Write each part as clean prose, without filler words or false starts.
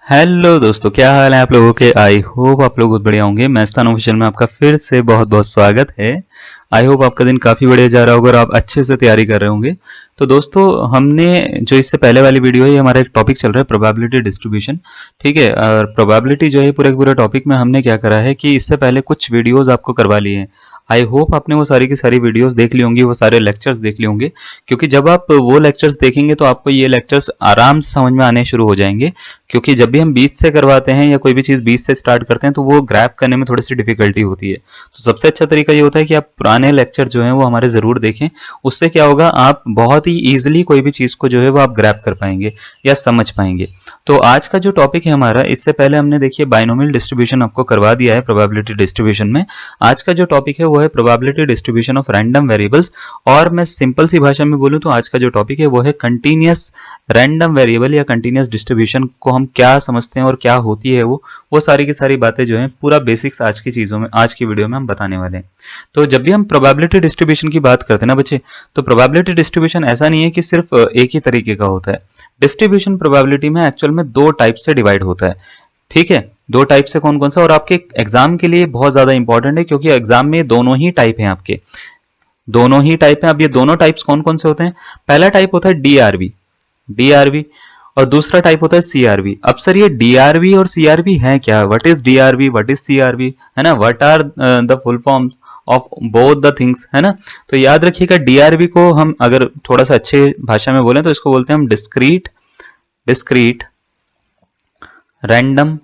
Hello दोस्तों, क्या हाल है आप लोगों के। आई होप आप लोग बहुत बढ़िया होंगे। मैस्तान ऑफिशियल में आपका फिर से बहुत बहुत स्वागत है। आई होप आपका दिन काफ़ी बढ़िया जा रहा होगा और आप अच्छे से तैयारी कर रहे होंगे। तो दोस्तों, हमने जो इससे पहले वाली वीडियो है, ये हमारा एक टॉपिक चल रहा है प्रोबेबिलिटी डिस्ट्रीब्यूशन। ठीक है, और प्रोबेबिलिटी जो है पूरे के पूरे टॉपिक में हमने क्या करा है कि इससे पहले कुछ वीडियोज़ आपको करवा लिए हैं। आई होप आपने वो सारी की सारी वीडियोस देख ली होंगी, वो सारे लेक्चर्स देख लिए होंगे। क्योंकि जब आप वो लेक्चर्स देखेंगे तो आपको ये लेक्चर्स आराम से समझ में आने शुरू हो जाएंगे। क्योंकि जब भी हम बीच से करवाते हैं या कोई भी चीज़ बीच से स्टार्ट करते हैं तो वो ग्रैप करने में थोड़ी सी डिफिकल्टी होती है। तो सबसे अच्छा तरीका ये होता है कि आप पुराने लेक्चर जो हैं वो हमारे ज़रूर देखें। उससे क्या होगा, आप बहुत ही ईजिली कोई भी चीज़ को जो है वो आप ग्रैप कर पाएंगे या समझ पाएंगे। तो आज का जो टॉपिक है हमारा, इससे पहले हमने देखिए बाइनोमियल डिस्ट्रीब्यूशन आपको करवा दिया है प्रोबेबिलिटी डिस्ट्रीब्यूशन में। आज का जो टॉपिक है वो है probability distribution of random variables. और मैं सिंपल सी भाषा में बोलूँ तो आज का जो टॉपिक है वो है कंटिन्यूअस रैंडम वेरिएबल या कंटिन्यूअस डिस्ट्रीब्यूशन को हम क्या समझते हैं और क्या होती है वो सारी की सारी बातें जो हैं पूरा बेसिक्स आज की चीज़ों में आज की वीडियो में हम बताने वाले हैं। तो जब भी हम प्रोबेबिलिटी डिस्ट्रीब्यूशन की बात करते हैं ना बच्चे, तो प्रोबेबिलिटी डिस्ट्रीब्यूशन ऐसा नहीं है कि सिर्फ एक ही तरीके का होता है। डिस्ट्रीब्यूशन प्रोबेबिलिटी में एक्चुअल में दो टाइप से डिवाइड होता है। ठीक है, दो टाइप से कौन कौन सा, और आपके एग्जाम के लिए बहुत ज्यादा इंपॉर्टेंट है क्योंकि एग्जाम में दोनों ही टाइप हैं आपके, दोनों ही टाइप हैं। अब ये दोनों टाइप्स कौन कौन से होते हैं? पहला टाइप होता है डीआरवी, डीआरवी, और दूसरा टाइप होता है सीआरवी। अब सर ये डीआरवी और सीआरवी है क्या? What is DRV, what is CRV, है ना? What are the full forms of both the things, है ना? तो याद रखिएगा, डीआरवी को हम अगर थोड़ा सा अच्छे भाषा में बोलें तो इसको बोलते हैं हम discrete discrete random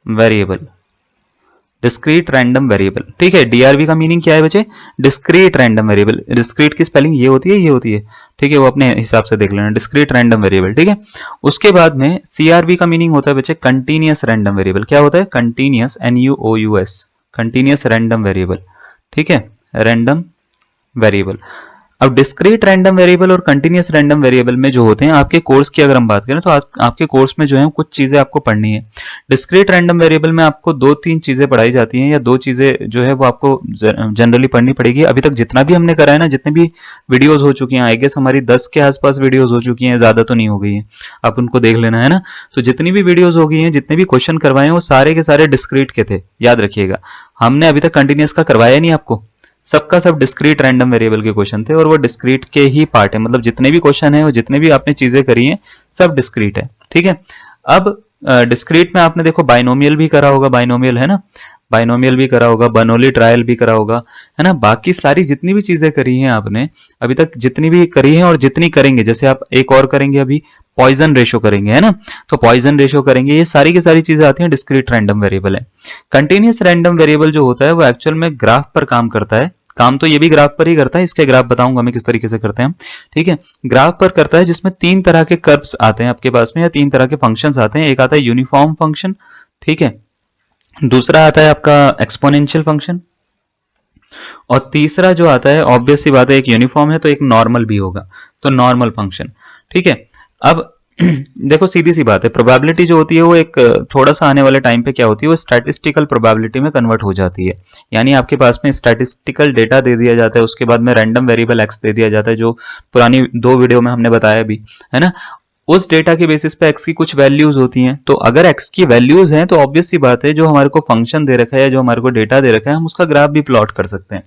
variable, discrete random variable. ठीक है, डीआरवी का मीनिंग क्या है बच्चे? Discrete random variable. डिस्क्रीट की स्पेलिंग ये होती है, ये होती है। ठीक है, वो अपने हिसाब से देख लेना, डिस्क्रीट रैंडम वेरिएबल। ठीक है, उसके बाद में सीआरवी का मीनिंग होता है बच्चे कंटीन्यूअस रैंडम वेरिएबल। क्या होता है? Continuous, NUOUS, continuous random variable. ठीक है, रैंडम वेरिएबल। अब डिस्क्रीट रैंडम वेरिएबल और कंटिन्यूअस रैंडम वेरिएबल में जो होते हैं आपके कोर्स की अगर हम बात करें तो आपके कोर्स में जो है कुछ चीजें आपको पढ़नी है। डिस्क्रीट रैंडम वेरिएबल में आपको दो तीन चीजें पढ़ाई जाती हैं या दो चीजें जो है वो आपको जनरली पढ़नी पड़ेगी। अभी तक जितना भी हमने करा है ना, जितने भी वीडियोज हो चुकी हैं, आई गेस हमारी 10 के आसपास वीडियोज हो चुकी हैं, ज्यादा तो नहीं हो गई है, आप उनको देख लेना, है ना? तो जितनी भी वीडियोज हो गई हैं, जितने भी क्वेश्चन करवाए हैं वो सारे के सारे डिस्क्रीट के थे, याद रखिएगा। हमने अभी तक कंटिन्यूअस का करवाया नहीं आपको, सबका सब डिस्क्रीट रैंडम वेरिएबल के क्वेश्चन थे और वो डिस्क्रीट के ही पार्ट है। मतलब जितने भी क्वेश्चन है, वो जितने भी आपने चीजें करी हैं, सब डिस्क्रीट है। ठीक है, अब डिस्क्रीट में आपने देखो बाइनोमियल भी करा होगा, बाइनोमियल, है ना? बाइनोमियल भी करा होगा, बर्नौली ट्रायल भी करा होगा, है ना? बाकी सारी जितनी भी चीजें करी हैं आपने अभी तक, जितनी भी करी हैं और जितनी करेंगे, जैसे आप एक और करेंगे अभी, पॉइजन रेशो करेंगे, है ना? तो पॉइजन रेशो करेंगे, ये सारी की सारी चीजें आती हैं, डिस्क्रीट रैंडम वेरिएबल है। कंटिन्यूअस रैंडम वेरिएबल जो होता है वो एक्चुअल में ग्राफ पर काम करता है। काम तो ये भी ग्राफ पर ही करता है, इसके ग्राफ बताऊंगा मैं किस तरीके से करते हैं। ठीक है, ग्राफ पर करता है जिसमें तीन तरह के कर्व्स आते हैं आपके पास में, या तीन तरह के फंक्शंस आते हैं। एक आता है यूनिफॉर्म फंक्शन, ठीक है, दूसरा आता है आपका एक्सपोनेंशियल फंक्शन, और तीसरा जो आता है, ऑब्वियस सी बात है, एक यूनिफॉर्म है तो एक नॉर्मल भी होगा, तो नॉर्मल फंक्शन। ठीक है, अब देखो सीधी सी बात है, प्रोबेबिलिटी जो होती है वो एक थोड़ा सा आने वाले टाइम पे क्या होती है, वो स्टैटिस्टिकल प्रोबेबिलिटी में कन्वर्ट हो जाती है। यानी आपके पास में स्टैटिस्टिकल डेटा दे दिया जाता है, उसके बाद में रैंडम वेरिएबल एक्स दे दिया जाता है, जो पुरानी दो वीडियो में हमने बताया भी, है ना? उस डेटा के बेसिस पे एक्स की कुछ वैल्यूज होती हैं। तो अगर एक्स की वैल्यूज हैं तो ऑब्वियस सी बात है, जो हमारे को फंक्शन दे रखा है या जो हमारे को डेटा दे रखा है, हम उसका ग्राफ भी प्लॉट कर सकते हैं।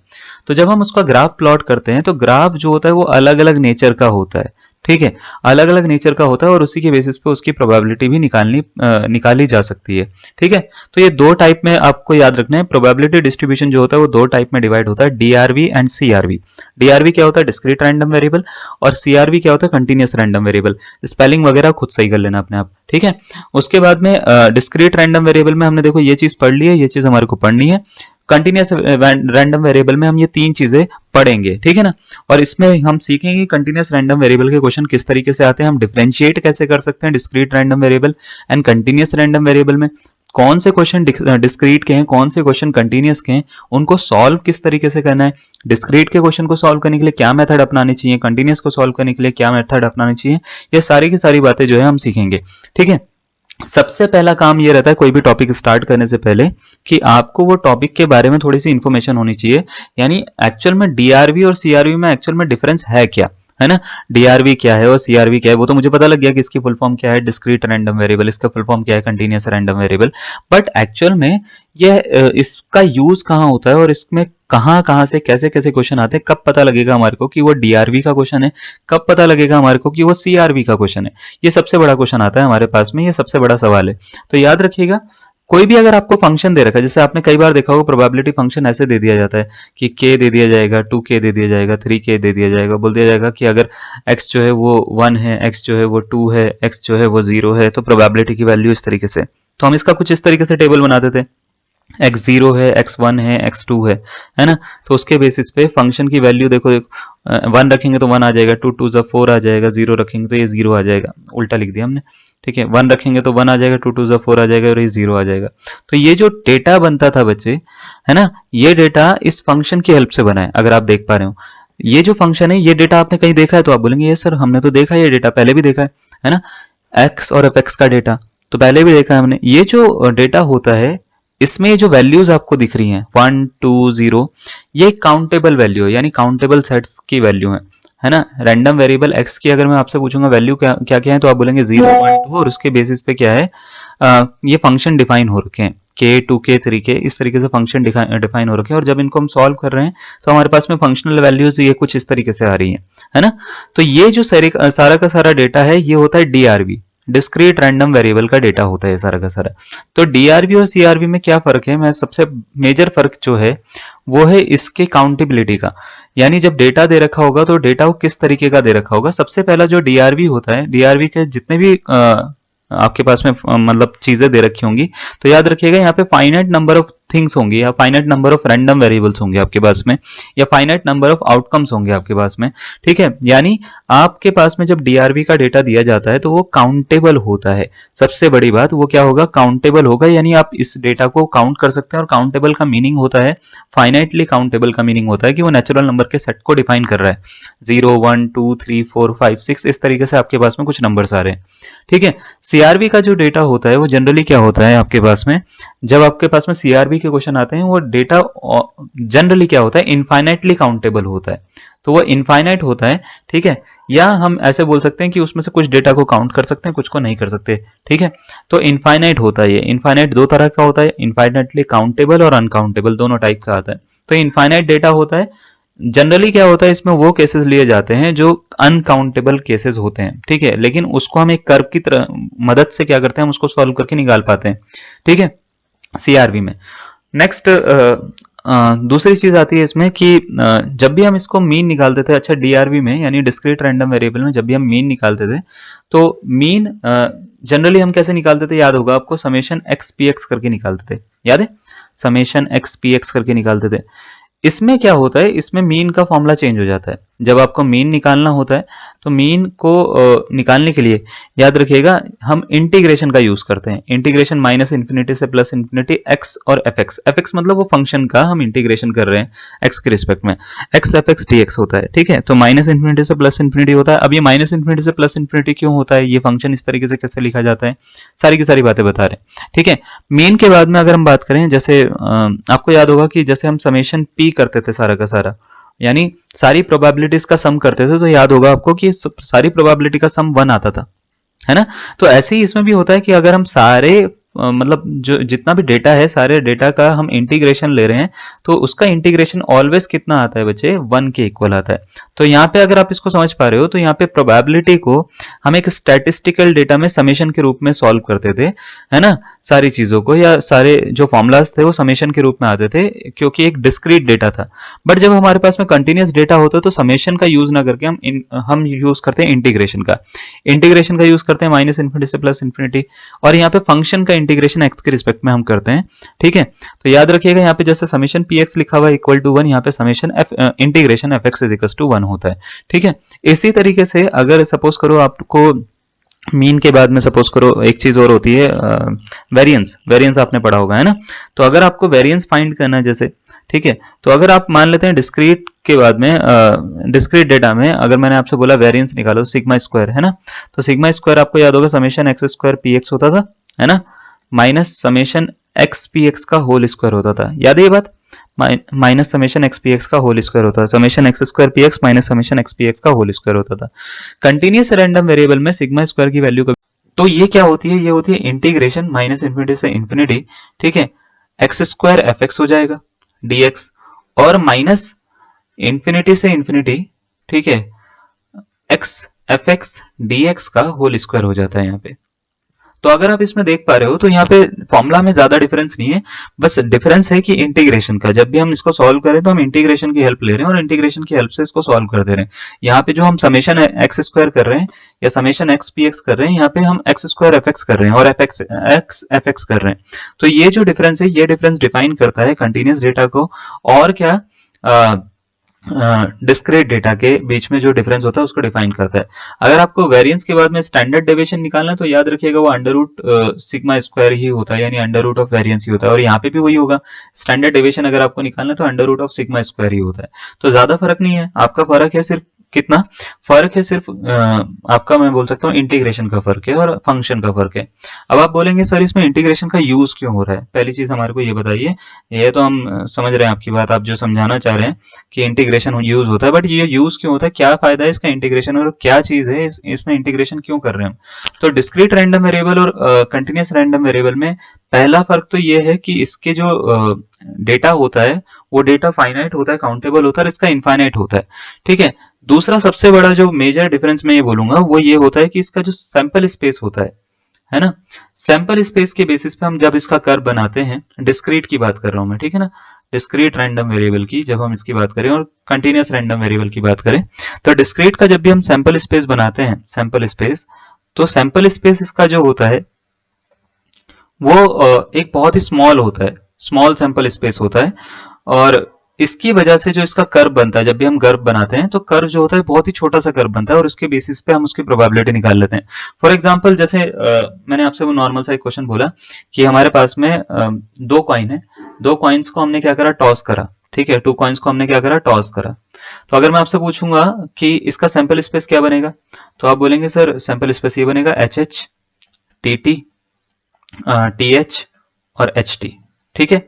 तो जब हम उसका ग्राफ प्लॉट करते हैं तो ग्राफ जो होता है वो अलग अलग नेचर का होता है। ठीक है, अलग अलग नेचर का होता है और उसी के बेसिस पे उसकी प्रोबेबिलिटी भी निकाली जा सकती है। ठीक है, तो ये दो टाइप में आपको याद रखना है। प्रोबेबिलिटी डिस्ट्रीब्यूशन जो होता है वो दो टाइप में डिवाइड होता है, डीआरवी एंड सीआरवी। डीआरवी क्या होता है? डिस्क्रीट रैंडम वेरिएबल, और सीआरवी क्या होता है? Continuous random variable. स्पेलिंग वगैरह खुद सही कर लेना अपने आप। ठीक है, उसके बाद में डिस्क्रीट रैंडम वेरिएबल में हमने देखो ये चीज पढ़ ली है, ये चीज हमारे को पढ़नी है। कंटिन्यूअस रैंडम वेरिएबल में हम ये तीन चीजें पढ़ेंगे, ठीक है ना? और इसमें हम सीखेंगे कंटिन्यूअस रैंडम वेरिएबल के क्वेश्चन किस तरीके से आते हैं, हम डिफरेंशिएट कैसे कर सकते हैं discrete random variable and continuous random variable में, कौन से क्वेश्चन डिस्क्रीट के हैं, कौन से क्वेश्चन कंटिन्यूअस के हैं, उनको सॉल्व किस तरीके से करना है, डिस्क्रीट के क्वेश्चन को सॉल्व करने के लिए क्या मेथड अपनानी चाहिए, कंटिन्यूअस को सॉल्व करने के लिए क्या मेथड अपनानी चाहिए, ये सारी की सारी बातें जो है हम सीखेंगे। ठीक है, सबसे पहला काम ये रहता है कोई भी टॉपिक स्टार्ट करने से पहले कि आपको वो टॉपिक के बारे में थोड़ी सी इंफॉर्मेशन होनी चाहिए। यानी एक्चुअल में डीआरवी और सीआरवी में एक्चुअल में डिफरेंस है क्या, है ना। डीआरवी क्या है और सीआरवी क्या है वो तो मुझे पता लग गया कि इसकी फुल फॉर्म क्या है, डिस्क्रीट रैंडम वेरिएबल, इसका फुल फॉर्म क्या है, continuous random variable. But actual में यह इसका यूज कहाँ होता है और इसमें कहाँ कहाँ से कैसे कैसे क्वेश्चन आते हैं, कब पता लगेगा हमारे को कि वो डीआरवी का क्वेश्चन है, कब पता लगेगा हमारे को कि वो सीआरवी का क्वेश्चन है, ये सबसे बड़ा क्वेश्चन आता है हमारे पास में, ये सबसे बड़ा सवाल है। तो याद रखिएगा, कोई भी अगर आपको फंक्शन दे रखा है, जैसे आपने कई बार देखा होगा प्रोबेबिलिटी फंक्शन ऐसे दे दिया जाता है कि k दे दिया जाएगा, 2k दे दिया जाएगा, 3k दे दिया जाएगा, बोल दिया जाएगा कि अगर x जो है वो 1 है, x जो है वो 2 है, x जो है वो 0 है, तो प्रोबेबिलिटी की वैल्यू इस तरीके से। तो हम इसका कुछ इस तरीके से टेबल बनाते थे, x0 है, x1 है, x2 है ना। तो उसके बेसिस पे फंक्शन की वैल्यू देखो, 1 रखेंगे तो 1 आ जाएगा, 2 2 4 आ जाएगा, 0 रखेंगे तो ये 0 आ जाएगा, उल्टा लिख दिया हमने, ठीक है। 1 रखेंगे तो 1 आ जाएगा, 2 2 4 आ जाएगा और ये 0 आ जाएगा। तो ये जो डेटा बनता था बच्चे, है ना, ये डेटा इस फंक्शन की हेल्प से बना है, अगर आप देख पा रहे हो। ये जो फंक्शन है, ये डेटा आपने कहीं देखा है तो आप बोलेंगे ये सर हमने तो देखा है, ये डेटा पहले भी देखा है ना। एक्स और एफ एक्स का डेटा तो पहले भी देखा है हमने। ये जो डेटा होता है, इसमें जो वैल्यूज आपको दिख रही हैं 1 2 0, ये काउंटेबल वैल्यू है, यानी काउंटेबल सेट्स की वैल्यू है ना। रैंडम वेरिएबल x की अगर मैं आपसे पूछूंगा वैल्यू क्या क्या क्या है, तो आप बोलेंगे 0 1 2, और उसके बेसिस पे क्या है, ये फंक्शन डिफाइन हो रखे हैं, k 2k 3k, इस तरीके से फंक्शन डिफाइन हो रखे हैं। और जब इनको हम सॉल्व कर रहे हैं तो हमारे पास में फंक्शनल वैल्यूज ये कुछ इस तरीके से आ रही है ना। तो ये जो सारा का सारा डेटा है, ये होता है डीआरवी, डिस्क्रीट रैंडम वेरिएबल का डेटा होता है सारा का सारा। तो डीआरवी और सीआरवी में क्या फर्क है, मैं सबसे मेजर फर्क जो है वो है इसके काउंटेबिलिटी का, यानी जब डेटा दे रखा होगा तो डेटा वो किस तरीके का दे रखा होगा। सबसे पहला जो डीआरवी होता है, डीआरवी के जितने भी आपके पास में मतलब चीजें दे रखी होंगी, तो याद रखिएगा यहाँ पे फाइनाइट नंबर ऑफ थिंग्स होंगी, या finite number of random variables होंगे आपके पास में, या फाइनाइट नंबर ऑफ आउटकम्स होंगे आपके पास में, ठीक है। यानी आपके पास में जब डीआरवी का डेटा दिया जाता है तो वो काउंटेबल होता है। सबसे बड़ी बात वो क्या होगा, काउंटेबल होगा, यानी आप इस डेटा को काउंट कर सकते हैं। और काउंटेबल का मीनिंग होता है, फाइनाइटली काउंटेबल का मीनिंग होता है कि वो नेचुरल नंबर के सेट को डिफाइन कर रहा है, 0 1 2 3 4 5 6, इस तरीके से आपके पास में कुछ नंबर्स आ रहे हैं, ठीक है। सीआरवी का जो डेटा होता है वो जनरली क्या होता है आपके पास में, जब आपके पास में सीआरवी के क्वेश्चन आते हैं, वो डेटा जनरली क्या होता है, इनफाइनाइटली काउंटेबल होता है। तो वो इनफाइनाइट होता है, ठीक है। या हम ऐसे बोल सकते हैं कि उसमें से कुछ डेटा को काउंट कर सकते हैं, कुछ को नहीं कर सकते, ठीक है। तो इनफाइनाइट होता है, ये इनफाइनाइट दो तरह का होता है, इनफाइनाइटली काउंटेबल और अनकाउंटेबल, दोनों टाइप का आता है। तो इनफाइनाइट डेटा होता है, जनरली क्या होता है, इसमें वो केसेस लिए जाते हैं जो अनकाउंटेबल केसेस होते हैं, ठीक है। लेकिन उसको हम एक कर्व की तरह मदद से क्या करते हैं, हम उसको सॉल्व करके निकाल पाते हैं, ठीक है, सीआरवी में। नेक्स्ट दूसरी चीज आती है इसमें कि जब भी हम इसको मीन निकालते थे, अच्छा डीआरवी में यानी डिस्क्रीट रैंडम वेरिएबल में जब भी हम मीन निकालते थे, तो मीन जनरली हम कैसे निकालते थे, याद होगा आपको, समेशन एक्स पी एक्स करके निकालते थे, याद है, समेशन एक्स पी एक्स करके निकालते थे। इसमें क्या होता है, इसमें मीन का फॉर्मूला चेंज हो जाता है। जब आपको मीन निकालना होता है तो मीन को निकालने के लिए याद रखिएगा हम इंटीग्रेशन का यूज करते हैं, इंटीग्रेशन माइनस इन्फिनिटी से प्लस इन्फिनिटी एक्स और एफ एक्स मतलब वो फंक्शन का हम इंटीग्रेशन कर रहे हैं एक्स के रिस्पेक्ट में, x F x d x होता है, ठीक है। तो माइनस इन्फिनिटी से प्लस इन्फिनिटी होता है। अब ये माइनस इन्फिनिटी से प्लस इन्फिनिटी क्यों होता है, ये फंक्शन इस तरीके से कैसे लिखा जाता है, सारी की सारी बातें बता रहे हैं, ठीक है। मीन के बाद में अगर हम बात करें, जैसे आपको याद होगा कि जैसे हम समेशन पी करते थे सारा का सारा, यानी सारी प्रोबेबिलिटीज का सम करते थे, तो याद होगा आपको कि सारी प्रोबेबिलिटी का सम 1 आता था, है ना। तो ऐसे ही इसमें भी होता है कि अगर हम सारे मतलब जो जितना भी डेटा है, सारे डेटा का हम इंटीग्रेशन ले रहे हैं, तो उसका इंटीग्रेशन ऑलवेज कितना आता है बच्चे, 1 के इक्वल आता है। तो यहाँ पे अगर आप इसको समझ पा रहे हो, तो यहाँ पे प्रोबेबिलिटी को हम एक स्टैटिस्टिकल डेटा में समेशन के रूप में सॉल्व करते थे, है ना, सारी चीजों को, या सारे जो फॉर्मूलाज थे वो समेशन के रूप में आते थे, क्योंकि एक डिस्क्रीट डेटा था। बट जब हमारे पास में कंटिन्यूस डेटा होता है तो समेशन का यूज ना करके हम यूज करते हैं इंटीग्रेशन का यूज करते हैं, माइनस इन्फिनिटी से प्लस इन्फिनिटी, और यहाँ पे फंक्शन का इंटीग्रेशन एक्स के रिस्पेक्ट में हम करते हैं, ठीक है। तो याद रखिएगा यहाँ पे जैसे समेशन पी एक्स लिखा हुआ इक्वल टू 1, यहाँ पे summation integration f x is equal to 1 होता है, ठीक है। इसी तरीके से अगर सपोज करो आपको मीन के बाद में सपोज करो एक चीज और होती है वेरिएंस आपने पढ़ा होगा, है ना। तो अगर आपको वेरिएंस फाइंड करना है जैसे, ठीक है, तो अगर आप मान लेते हैं डिस्क्रीट के बाद में डिस्क्रीट डेटा में अगर मैंने आपसे बोला वेरिएंस निकालो सिग्मा स्क्वायर, है ना, तो सिग्मा स्क्वायर आपको याद होगा summation x square P x होता था, है ना, minus summation x P x का होल स्क्वायर होता था, याद है ये बात। Minus summation x P x का होल स्क्वायर होता था, summation x square P x minus summation x P x का होल स्क्वायर होता था। कंटिन्यूस रैंडम वेरिएबल में सिग्मा स्क्वायर की वैल्यू का, तो ये क्या होती है, ये होती है इंटीग्रेशन माइनस इन्फिनिटी से इन्फिनिटी, ठीक है, एक्स स्क्वायर एफ एक्स हो जाएगा dx, और माइनस इन्फिनिटी से इन्फिनिटी, ठीक है, x F x d x का होल स्क्वायर हो जाता है यहाँ पे। तो अगर आप इसमें देख पा रहे हो तो यहाँ पे फॉर्मूला में ज्यादा डिफरेंस नहीं है, बस डिफरेंस है कि इंटीग्रेशन का, जब भी हम इसको सॉल्व करें तो हम इंटीग्रेशन की हेल्प ले रहे हैं और इंटीग्रेशन की हेल्प से इसको सॉल्व कर दे रहे हैं। यहाँ पे जो हम समेशन एक्स स्क्वायर कर रहे हैं या समेशन एक्स पी एक्स कर रहे हैं, यहाँ पे हम एक्स स्क्वायर एफ एक्स कर रहे हैं और एफ एक्स कर रहे हैं। तो ये जो डिफरेंस है, ये डिफरेंस डिफाइन करता है कंटिन्यूस डेटा को और क्या, डिस्क्रीट डेटा के बीच में जो डिफरेंस होता है उसको डिफाइन करता है। अगर आपको वेरिएंस के बाद में स्टैंडर्ड डेविएशन निकालना है तो याद रखिएगा वो अंडर रूट सिग्मा स्क्वायर ही होता है, यानी अंडर रूट ऑफ वेरिएंस ही होता है, और यहाँ पे भी वही होगा, स्टैंडर्ड डेविएशन अगर आपको निकालना है तो under root of sigma square ही होता है। तो ज्यादा फर्क नहीं है, आपका फर्क है सिर्फ कितना फर्क है, सिर्फ आपका मैं बोल सकता हूँ इंटीग्रेशन का फर्क है और फंक्शन का फर्क है। अब आप बोलेंगे सर इसमें इंटीग्रेशन का यूज क्यों हो रहा है, पहली चीज हमारे को ये बताइए। ये तो हम समझ रहे हैं आपकी बात, आप जो समझाना चाह रहे हैं कि इंटीग्रेशन यूज होता है, बट ये यूज क्यों होता है, क्या फायदा है इसका इंटीग्रेशन, और क्या चीज है इसमें इंटीग्रेशन क्यों कर रहे हैं हम। तो डिस्क्रीट रैंडम वेरिएबल और कंटिन्यूस रैंडम वेरिएबल में पहला फर्क तो ये है कि इसके जो डेटा होता है वो डेटा फाइनाइट होता है, काउंटेबल होता है, और इसका इनफाइनाइट होता है, ठीक है। दूसरा सबसे बड़ा जो मेजर डिफरेंस मैं ये बोलूंगा वो ये होता है कि इसका जो सैंपल स्पेस होता है ना, सैंपल स्पेस के बेसिस पे हम जब इसका कर्व बनाते हैं, डिस्क्रीट की बात कर रहा हूं मैं, ठीक है ना, डिस्क्रीट रैंडम वेरिएबल की जब हम इसकी बात करें और कंटिन्यूस रैंडम वेरिएबल की बात करें, तो डिस्क्रीट का जब भी हम सैंपल स्पेस बनाते हैं, सैंपल स्पेस, तो सैंपल स्पेस इसका जो होता है वो एक बहुत ही स्मॉल होता है, स्मॉल सैंपल स्पेस होता है, और इसकी वजह से जो इसका कर्व बनता है, जब भी हम कर्व बनाते हैं तो कर्व जो होता है बहुत ही छोटा सा कर्व बनता है और उसके बेसिस पे हम उसकी प्रोबेबिलिटी निकाल लेते हैं। फॉर एग्जांपल जैसे मैंने आपसे वो नॉर्मल सा एक क्वेश्चन बोला कि हमारे पास में दो कॉइन है, दो कॉइन्स को हमने क्या करा, टॉस करा, ठीक है, टू कॉइन्स को हमने क्या करा, टॉस करा। तो अगर मैं आपसे पूछूंगा कि इसका सैंपल स्पेस क्या बनेगा, तो आप बोलेंगे सर सैंपल स्पेस ये बनेगा H H T T T H और एच टी, ठीक है,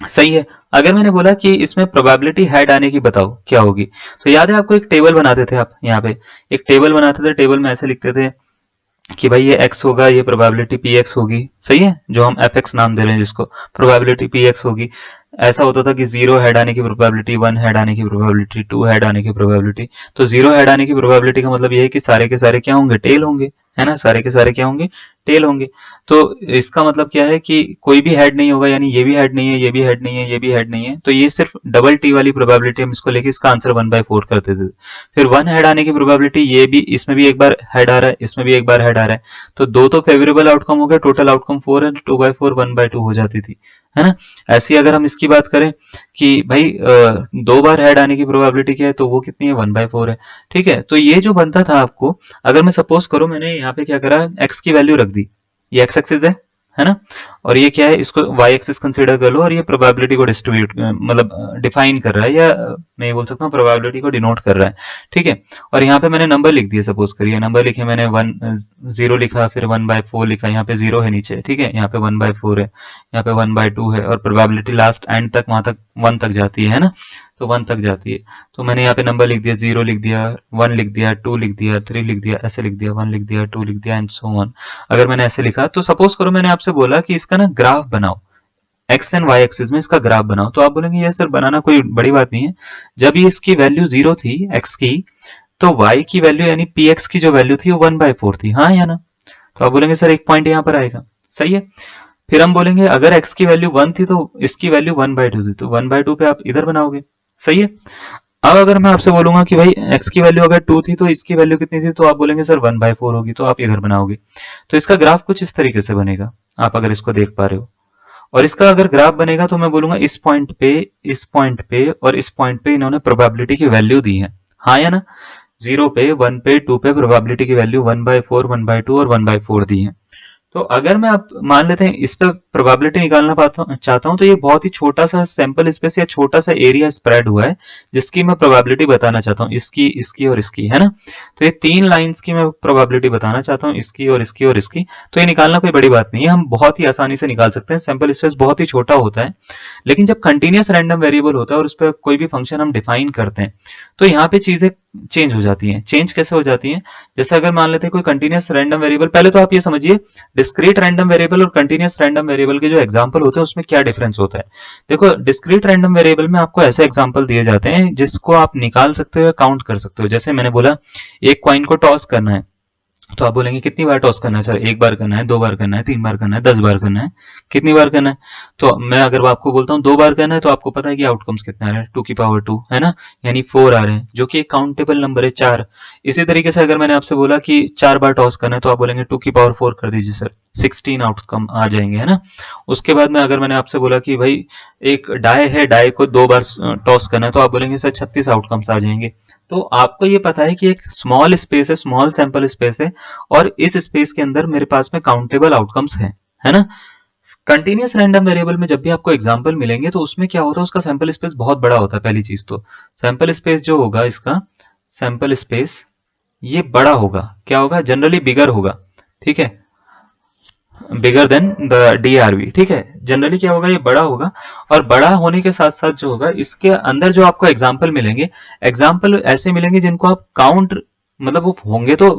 सही है। अगर मैंने बोला कि इसमें प्रोबेबिलिटी हेड आने की बताओ क्या होगी, तो याद है आपको एक टेबल बनाते थे, आप यहाँ पे एक टेबल बनाते थे, टेबल में ऐसे लिखते थे कि भाई ये x होगा, ये प्रोबेबिलिटी px होगी, सही है, जो हम fx नाम दे रहे हैं जिसको, प्रोबेबिलिटी px होगी। ऐसा होता था कि 0 हेड आने की प्रोबेबिलिटी, 1 हेड आने की प्रोबेबिलिटी, 2 हेड आने की प्रोबेबिलिटी। तो 0 हेड आने की प्रोबेबिलिटी का मतलब ये है कि सारे के सारे क्या होंगे, टेल होंगे, है ना, सारे के सारे क्या होंगे, टेल होंगे। तो इसका मतलब क्या है कि कोई भी हेड नहीं होगा, यानी ये भी हेड नहीं है, ये भी हेड नहीं है, ये भी हेड नहीं है, तो ये सिर्फ डबल टी वाली प्रोबेबिलिटी हम इसको लेके इसका आंसर 1/4 कर देते थे। फिर 1 हेड आने की प्रोबेबिलिटी, ये भी, इसमें भी एक बार हेड आ रहा है, इसमें भी एक बार हेड आ रहा है, तो दो तो फेवरेबल आउटकम हो गया, टोटल आउटकम 4 है, 2/4 1/2 हो जाती थी, है ना। ऐसी अगर हम इसकी बात करें कि भाई दो बार हेड आने की प्रोबेबिलिटी क्या है, तो वो कितनी है, 1/4 है, ठीक है। तो ये जो बनता था आपको, अगर मैं सपोज करूं मैंने यहाँ पे क्या करा, x की वैल्यू रख दी, ये x एक्सिस है ना, और ये क्या है, इसको y एक्सिस कंसीडर कर लो, और ये प्रोबेबिलिटी को डिस्ट्रीब्यूट मतलब डिफाइन कर रहा है, या मैं ये बोल सकता हूँ प्रोबेबिलिटी को डिनोट कर रहा है, ठीक है। और यहाँ पे मैंने नंबर लिख दिया, सपोज करिए नंबर लिखे मैंने 0 लिखा, फिर 1/4 लिखा, यहाँ पे 0 है नीचे, ठीक है, यहाँ पे 1/4 है, यहाँ पे 1/2 है, और प्रोबेबिलिटी लास्ट एंड तक वहां तक 1 तक जाती है ना, तो 1 तक जाती है। तो मैंने यहाँ पे नंबर लिख दिया, 0 लिख दिया, 1 लिख दिया, 2 लिख दिया, 3 लिख दिया, ऐसे लिख दिया, 1 लिख दिया, 2 लिख दिया, एंड सो ऑन। अगर मैंने ऐसे लिखा, तो सपोज करो मैंने आपसे बोला कि इसका ना ग्राफ बनाओ, एक्स एंड वाई एक्सिस में इसका ग्राफ बनाओ, तो आप बोलेंगे ये सर बनाना कोई बड़ी बात नहीं है, जब ये इसकी वैल्यू 0 थी एक्स की, तो वाई की वैल्यू यानी पी एक्स की जो वैल्यू थी वो 1/4 थी, हाँ या ना। तो आप बोलेंगे सर एक पॉइंट यहाँ पर आएगा, सही है। फिर हम बोलेंगे अगर x की वैल्यू 1 थी तो इसकी वैल्यू 1/2 थी, तो 1/2 पे आप इधर बनाओगे, सही है। अब अगर मैं आपसे बोलूंगा कि भाई x की वैल्यू अगर 2 थी तो इसकी वैल्यू कितनी थी, तो आप बोलेंगे सर 1/4 होगी, तो आप इधर बनाओगे। तो इसका ग्राफ कुछ इस तरीके से बनेगा, आप अगर इसको देख पा रहे हो। और इसका अगर ग्राफ बनेगा तो मैं बोलूंगा इस पॉइंट पे, इस पॉइंट पे और इस पॉइंट पे इन्होंने प्रोबेबिलिटी की वैल्यू दी है, हाँ या ना। 0 पे, 1 पे, 2 पे प्रोबेबिलिटी की वैल्यू 1/4, 1/2 और 1/4 दी है। तो अगर मैं आप मान लेते हैं इस पे प्रोबेबिलिटी निकालना चाहता हूं, तो ये बहुत ही छोटा सा सैंपल स्पेस या छोटा सा एरिया स्प्रेड हुआ है जिसकी मैं प्रोबेबिलिटी बताना चाहता हूं, इसकी, इसकी और इसकी, है ना। तो ये 3 लाइंस की मैं प्रोबेबिलिटी बताना चाहता हूं, इसकी और इसकी और इसकी। तो ये निकालना कोई बड़ी बात नहीं है, हम बहुत ही आसानी से निकाल सकते हैं। सैंपल स्पेस बहुत ही छोटा होता है, लेकिन जब कंटिन्यूस रैंडम वेरिएबल होता है और उस पर कोई भी फंक्शन हम डिफाइन करते हैं तो यहाँ पे चीजें चेंज हो जाती हैं। चेंज कैसे हो जाती हैं? जैसे अगर मान लेते हैं कोई कंटिन्यूस रैंडम वेरिएबल, पहले तो आप ये समझिए डिस्क्रीट रैंडम वेरिएबल और कंटिन्यूस रैंडम वेरिएबल के जो एग्जांपल होते हैं उसमें क्या डिफरेंस होता है। देखो, डिस्क्रीट रैंडम वेरिएबल में आपको ऐसे एग्जांपल दिए जाते हैं जिसको आप निकाल सकते हो या काउंट कर सकते हो। जैसे मैंने बोला एक कॉइन को टॉस करना है, तो आप बोलेंगे कितनी बार टॉस करना है सर? एक बार करना है, 2 बार करना है, 3 बार करना है, 10 बार करना है, कितनी बार करना है? तो मैं अगर आपको बोलता हूँ 2 बार करना है, तो आपको पता है कि आउटकम्स कितने आ रहे हैं, 2 की पावर 2, है ना, यानी 4 आ रहे हैं, जो कि एक काउंटेबल नंबर है, 4। इसी तरीके से अगर मैंने आपसे बोला कि 4 बार टॉस करना है, तो आप बोलेंगे 2 की पावर 4 कर दीजिए सर, 16 आउटकम आ जाएंगे, है ना। उसके बाद में अगर मैंने आपसे बोला कि भाई एक डाय है, डाय को 2 बार टॉस करना है, तो आप बोलेंगे सर 36 आउटकम्स आ जाएंगे। तो आपको ये पता है कि एक स्मॉल स्पेस है, स्मॉल सैंपल स्पेस है, और इस स्पेस के अंदर मेरे पास में काउंटेबल आउटकम्स हैं, है ना। कंटिन्यूस रैंडम वेरिएबल में जब भी आपको एग्जांपल मिलेंगे तो उसमें क्या होता है, उसका सैंपल स्पेस बहुत बड़ा होता है। पहली चीज तो सैंपल स्पेस जो होगा, इसका सैंपल स्पेस ये बड़ा होगा, क्या होगा, जनरली बिगर होगा, ठीक है, बिगर देन द डीआरवी, ठीक है। जनरली क्या होगा, ये बड़ा होगा, और बड़ा होने के साथ साथ जो होगा इसके अंदर जो आपको एग्जाम्पल मिलेंगे, एग्जाम्पल ऐसे मिलेंगे जिनको आप काउंट, मतलब वो होंगे तो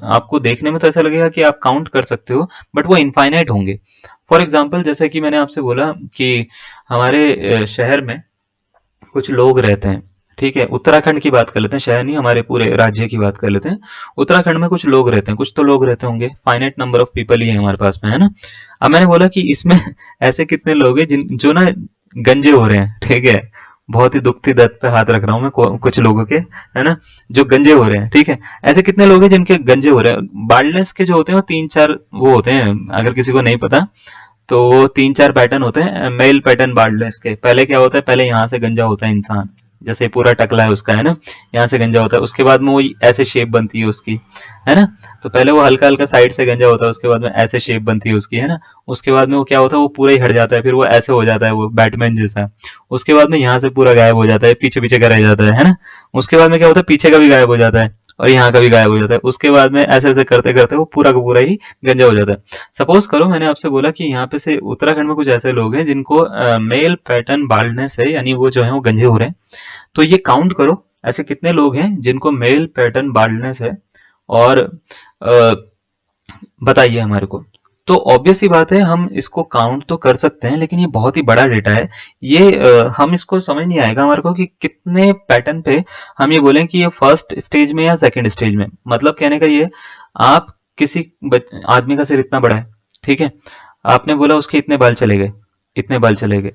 आपको देखने में तो ऐसा लगेगा कि आप काउंट कर सकते हो, बट वो इनफाइनाइट होंगे। फॉर एग्जाम्पल, जैसे कि मैंने आपसे बोला कि हमारे शहर में कुछ लोग रहते हैं, ठीक है, उत्तराखंड की बात कर लेते हैं, शहर नहीं, हमारे पूरे राज्य की बात कर लेते हैं। उत्तराखंड में कुछ लोग रहते हैं, कुछ तो लोग रहते होंगे, फाइनाइट नंबर ऑफ पीपल ही है हमारे पास में, है ना। अब मैंने बोला कि इसमें ऐसे कितने लोग हैं जिन जो ना गंजे हो रहे हैं, ठीक है, बहुत ही दुखती दर्द पे हाथ रख रहा हूं मैं, कुछ लोगों के, है ना, जो गंजे हो रहे हैं, ठीक है। ऐसे कितने लोग हैं जिनके गंजे हो रहे हैं? बाल्डनेस के जो होते हैं वो 3-4 वो होते हैं, अगर किसी को नहीं पता तो 3-4 पैटर्न होते हैं मेल पैटर्न बाल्डनेस के। पहले क्या होता है, पहले यहाँ से गंजा होता है इंसान, जैसे पूरा टकला है उसका, है ना, यहाँ से गंजा होता है, उसके बाद में वो ऐसे शेप बनती है उसकी, है ना। तो पहले वो हल्का हल्का साइड से गंजा होता है, उसके बाद में ऐसे शेप बनती है उसकी, है ना। उसके बाद में वो क्या होता है, वो पूरा ही हट जाता है, फिर वो ऐसे हो जाता है, वो बैटमैन जैसा। उसके बाद में यहाँ से पूरा गायब हो जाता है, पीछे पीछे का रह जाता है ना। उसके बाद में क्या होता है, पीछे का भी गायब हो जाता है और यहाँ का भी गायब हो जाता है। उसके बाद में ऐसे ऐसे करते करते वो पूरा का पूरा ही गंजा हो जाता है। सपोज करो मैंने आपसे बोला कि यहाँ पे से उत्तराखंड में कुछ ऐसे लोग हैं जिनको मेल पैटर्न बाल्डनेस है, यानी वो जो है वो गंजे हो रहे हैं। तो ये काउंट करो ऐसे कितने लोग हैं जिनको मेल पैटर्न बाल्डनेस है, और बताइए हमारे को। तो ऑब्वियस ही बात है, हम इसको काउंट तो कर सकते हैं, लेकिन ये बहुत ही बड़ा डेटा है। ये हम इसको समझ नहीं आएगा हमारे को कि कितने पैटर्न पे हम ये बोलें कि ये फर्स्ट स्टेज में या सेकंड स्टेज में। मतलब कहने का ये, आप किसी आदमी का सिर इतना बड़ा है, ठीक है, आपने बोला उसके इतने बाल चले गए, इतने बाल चले गए।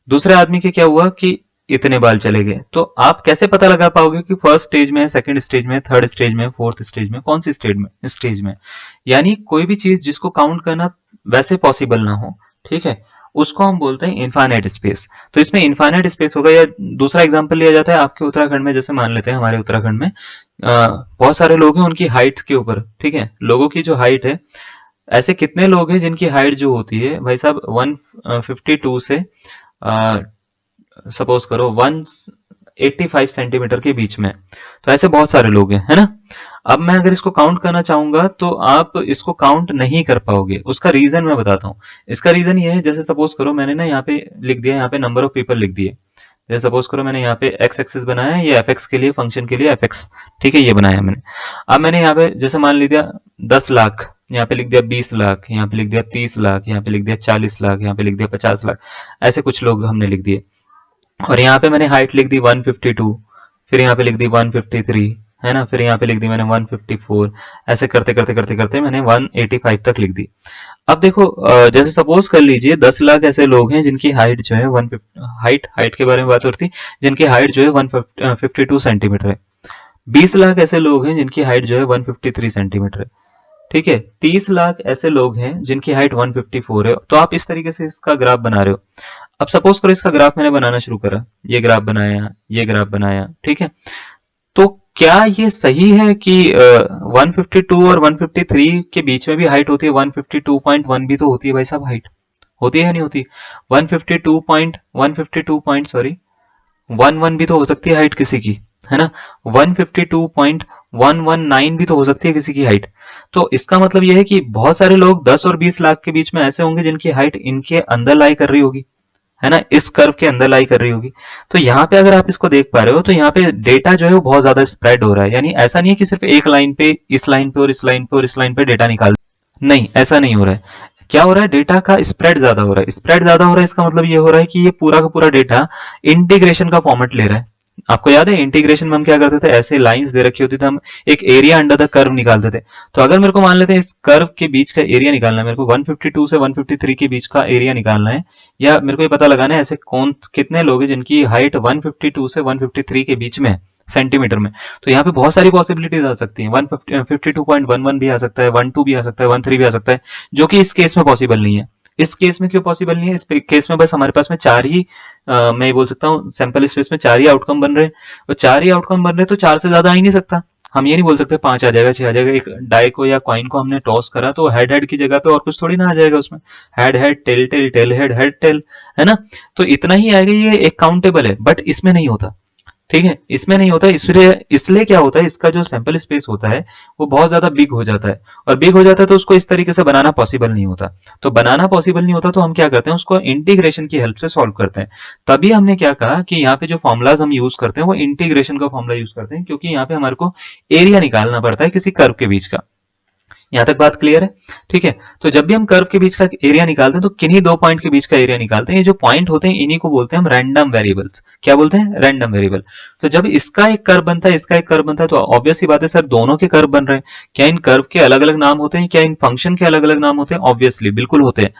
दूसरे आदमी के क्या हुआ कि इतने बाल चले गए। तो आप कैसे पता लगा पाओगे कि फर्स्ट स्टेज में, सेकंड स्टेज में, थर्ड स्टेज में, फोर्थ स्टेज में, कौन सी स्टेज में? यानी कोई भी चीज जिसको काउंट करना वैसे पॉसिबल ना हो, ठीक है, उसको हम बोलते हैं इनफाइनाइट स्पेस। तो इसमें इनफाइनाइट स्पेस होगा। या दूसरा एग्जांपल लिया जाता है आपके उत्तराखंड में, जैसे मान लेते हैं हमारे उत्तराखंड में बहुत सारे लोग हैं, उनकी हाइट के ऊपर, ठीक है, लोगों की जो हाइट है, ऐसे कितने लोग हैं जिनकी हाइट जो होती है भाई साहब 152 से सपोज करो 185 सेंटीमीटर के बीच में। तो ऐसे बहुत सारे लोग हैं, है ना। अब मैं अगर इसको काउंट करना चाहूंगा तो आप इसको काउंट नहीं कर पाओगे। उसका रीजन मैं बताता हूँ। इसका रीजन ये है, जैसे सपोज करो मैंने ना यहाँ पे लिख दिया, यहाँ पे नंबर ऑफ पीपल लिख दिए। जैसे सपोज करो मैंने यहाँ पे एक्स एक्सिस बनाया है, ये एफ एक्स के लिए, फंक्शन के लिए एफ एक्स, ठीक है, ये बनाया मैंने। अब मैंने यहाँ पे जैसे मान लिया 10 लाख, यहाँ पे लिख दिया 20 लाख, यहाँ पे लिख दिया 30 लाख, यहाँ पे लिख दिया 40 लाख, यहाँ पे लिख दिया 50 लाख, ऐसे कुछ लोग हमने लिख दिए। और यहाँ पे मैंने हाइट लिख दी 152, फिर यहाँ पे लिख दी 153, है ना, फिर यहाँ पे लिख दी मैंने 154। ऐसे करते करते करते करते मैंने 185 तक लिख दी। अब देखो जैसे सपोज कर लीजिए 10 लाख ऐसे लोग हैं जिनकी हाइट जो है 150, हाइट के बारे में बात होती, जिनकी हाइट जो है 152 सेंटीमीटर है। 20 लाख ऐसे लोग हैं जिनकी हाइट जो है 153 सेंटीमीटर है, ठीक है। 30 लाख ऐसे लोग हैं जिनकी हाइट 154 है। तो आप इस तरीके से इसका ग्राफ बना रहे हो। अब सपोज करो इसका ग्राफ मैंने बनाना शुरू करा, ये ग्राफ बनाया, ये ग्राफ बनाया, ठीक है। तो क्या ये सही है कि 152 और 153 के बीच में भी हाइट होती है? 152.1 भी तो होती है भाई साहब हाइट, होती है या नहीं होती? 152 पॉइंट सॉरी 11 भी तो हो सकती है हाइट किसी की, है ना? 152.119 भी तो हो सकती है किसी की हाइट। तो इसका मतलब यह है कि बहुत सारे लोग 10 और 20 लाख के बीच में ऐसे होंगे जिनकी हाइट इनके अंदर लाई कर रही होगी, है ना, इस कर्व के अंदर लाई कर रही होगी। तो यहाँ पे अगर आप इसको देख पा रहे हो तो यहाँ पे डेटा जो है वो बहुत ज्यादा स्प्रेड हो रहा है, यानी ऐसा नहीं है कि सिर्फ एक लाइन पे, इस लाइन पे और इस लाइन पे और इस लाइन पे डेटा निकाल, नहीं ऐसा नहीं हो रहा है। क्या हो रहा है, डेटा का स्प्रेड ज्यादा हो रहा है। स्प्रेड ज्यादा हो रहा है इसका मतलब ये हो रहा है कि ये पूरा का पूरा डेटा इंटीग्रेशन का फॉर्मेट ले रहा है। आपको याद है इंटीग्रेशन में हम क्या करते थे, ऐसे लाइंस दे रखी होती थी, हम एक एरिया अंडर द कर्व निकालते थे। तो अगर मेरे को मान लेते हैं इस कर्व के बीच का एरिया निकालना है, मेरे को 152 से 153 के बीच का एरिया निकालना है, या मेरे को ये पता लगाना है ऐसे कौन कितने लोग हैं जिनकी हाइट 152 से 153 के बीच में है सेंटीमीटर में। तो यहाँ पे बहुत सारी पॉसिबिलिटीज आ सकती हैं। 152.11 भी आ सकता है, 12 भी आ सकता है, 13 भी आ सकता है, जो कि इस केस में पॉसिबल नहीं है। इस केस में क्यों पॉसिबल नहीं है? इस केस में बस हमारे पास में चार ही मैं ये बोल सकता हूँ सैंपल स्पेस में चार ही आउटकम बन रहे हैं, और चार ही आउटकम बन रहे हैं तो चार से ज्यादा आ ही नहीं सकता। हम ये नहीं बोल सकते पांच आ जाएगा, छह आ जाएगा। एक डाई को या कॉइन को हमने टॉस करा तो हेड हेड की जगह पे और कुछ थोड़ी ना आ जाएगा उसमें, head head tail tail tail head head tail, है ना? तो इतना ही आएगा, ये एक काउंटेबल है, बट इसमें नहीं होता। ठीक है, इसमें नहीं होता। इसलिए इसलिए क्या होता है, इसका जो सैंपल स्पेस होता है वो बहुत ज्यादा बिग हो जाता है, और बिग हो जाता है तो उसको इस तरीके से बनाना पॉसिबल नहीं होता। तो बनाना पॉसिबल नहीं होता तो हम क्या करते हैं, उसको इंटीग्रेशन की हेल्प से सॉल्व करते हैं। तभी हमने क्या कहा कि यहाँ पे जो फॉर्मुलाज हम यूज करते हैं वो इंटीग्रेशन का फॉर्मुला यूज करते हैं, क्योंकि यहाँ पे हमारे को एरिया निकालना पड़ता है किसी कर्व के बीच का। यहां तक बात क्लियर है? ठीक है, तो जब भी हम कर्व के बीच का एरिया निकालते हैं तो किन्हीं दो पॉइंट के बीच का एरिया निकालते हैं। ये जो पॉइंट होते हैं इन्हीं को बोलते हैं हम रैंडम वेरिएबल्स। क्या बोलते हैं? Random variable. तो जब इसका एक कर्व बनता है, इसका एक कर्व बनता है, तो ऑब्वियस सी बात है सर दोनों के कर्व बन रहे हैं। क्या इन कर्व के अलग अलग नाम होते हैं? क्या इन फंक्शन के अलग अलग नाम होते हैं? ऑब्वियसली बिल्कुल होते हैं।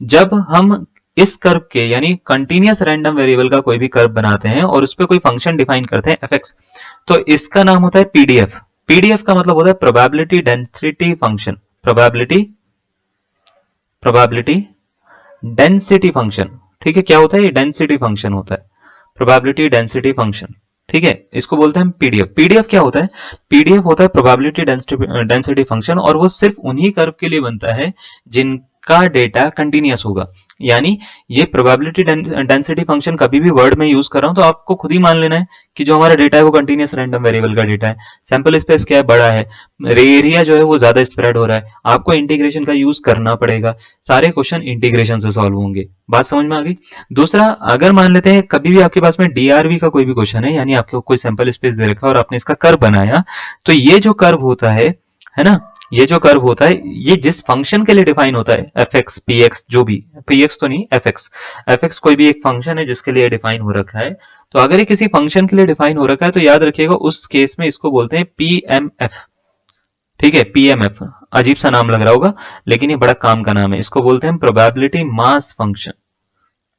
जब हम इस कर्व के यानी कंटिन्यूअस रैंडम वेरिएबल का कोई भी कर्व बनाते हैं और उस पर कोई फंक्शन डिफाइन करते हैं एफ, तो इसका नाम होता है पीडीएफ। पीडीएफ का मतलब होता है probability density function. Probability probability density function. ठीक है, क्या होता है? ये डेंसिटी फंक्शन होता है, प्रोबेबिलिटी डेंसिटी फंक्शन। ठीक है, इसको बोलते हैं हम पीडीएफ। पीडीएफ क्या होता है? पीडीएफ होता है प्रोबेबिलिटी डेंसिटी फंक्शन, और वो सिर्फ उन्हीं कर्व के लिए बनता है जिनका डेटा कंटिन्यूअस होगा। यानी ये प्रोबेबिलिटी डेंसिटी फंक्शन कभी भी वर्ड में यूज कर रहा हूं तो आपको खुद ही मान लेना है कि जो हमारा डेटा है वो कंटिन्यूअस रैंडम वेरिएबल का डेटा है। सैंपल स्पेस क्या है? बड़ा है, एरिया जो है वो ज्यादा स्प्रेड हो रहा है, आपको इंटीग्रेशन का यूज करना पड़ेगा। सारे क्वेश्चन इंटीग्रेशन से सॉल्व होंगे। बात समझ में आ गई? दूसरा, अगर मान लेते हैं कभी भी आपके पास में डीआरवी का कोई भी क्वेश्चन है, यानी आपको कोई सैंपल स्पेस दे रखा है और आपने इसका कर्व बनाया, तो ये जो कर्व होता है ना, ये जो कर्व होता है ये जिस फंक्शन के लिए डिफाइन होता है, एफ एक्स पी एक्स, जो भी, पी एक्स तो नहीं, एफ एक्स कोई भी एक फंक्शन है जिसके लिए डिफाइन हो रखा है। तो अगर ये किसी फंक्शन के लिए डिफाइन हो रखा है तो याद रखिएगा उस केस में इसको बोलते हैं पीएमएफ। ठीक है, पीएमएफ अजीब सा नाम लग रहा होगा, लेकिन ये बड़ा काम का नाम है। इसको बोलते हैं प्रोबेबिलिटी मास फंक्शन।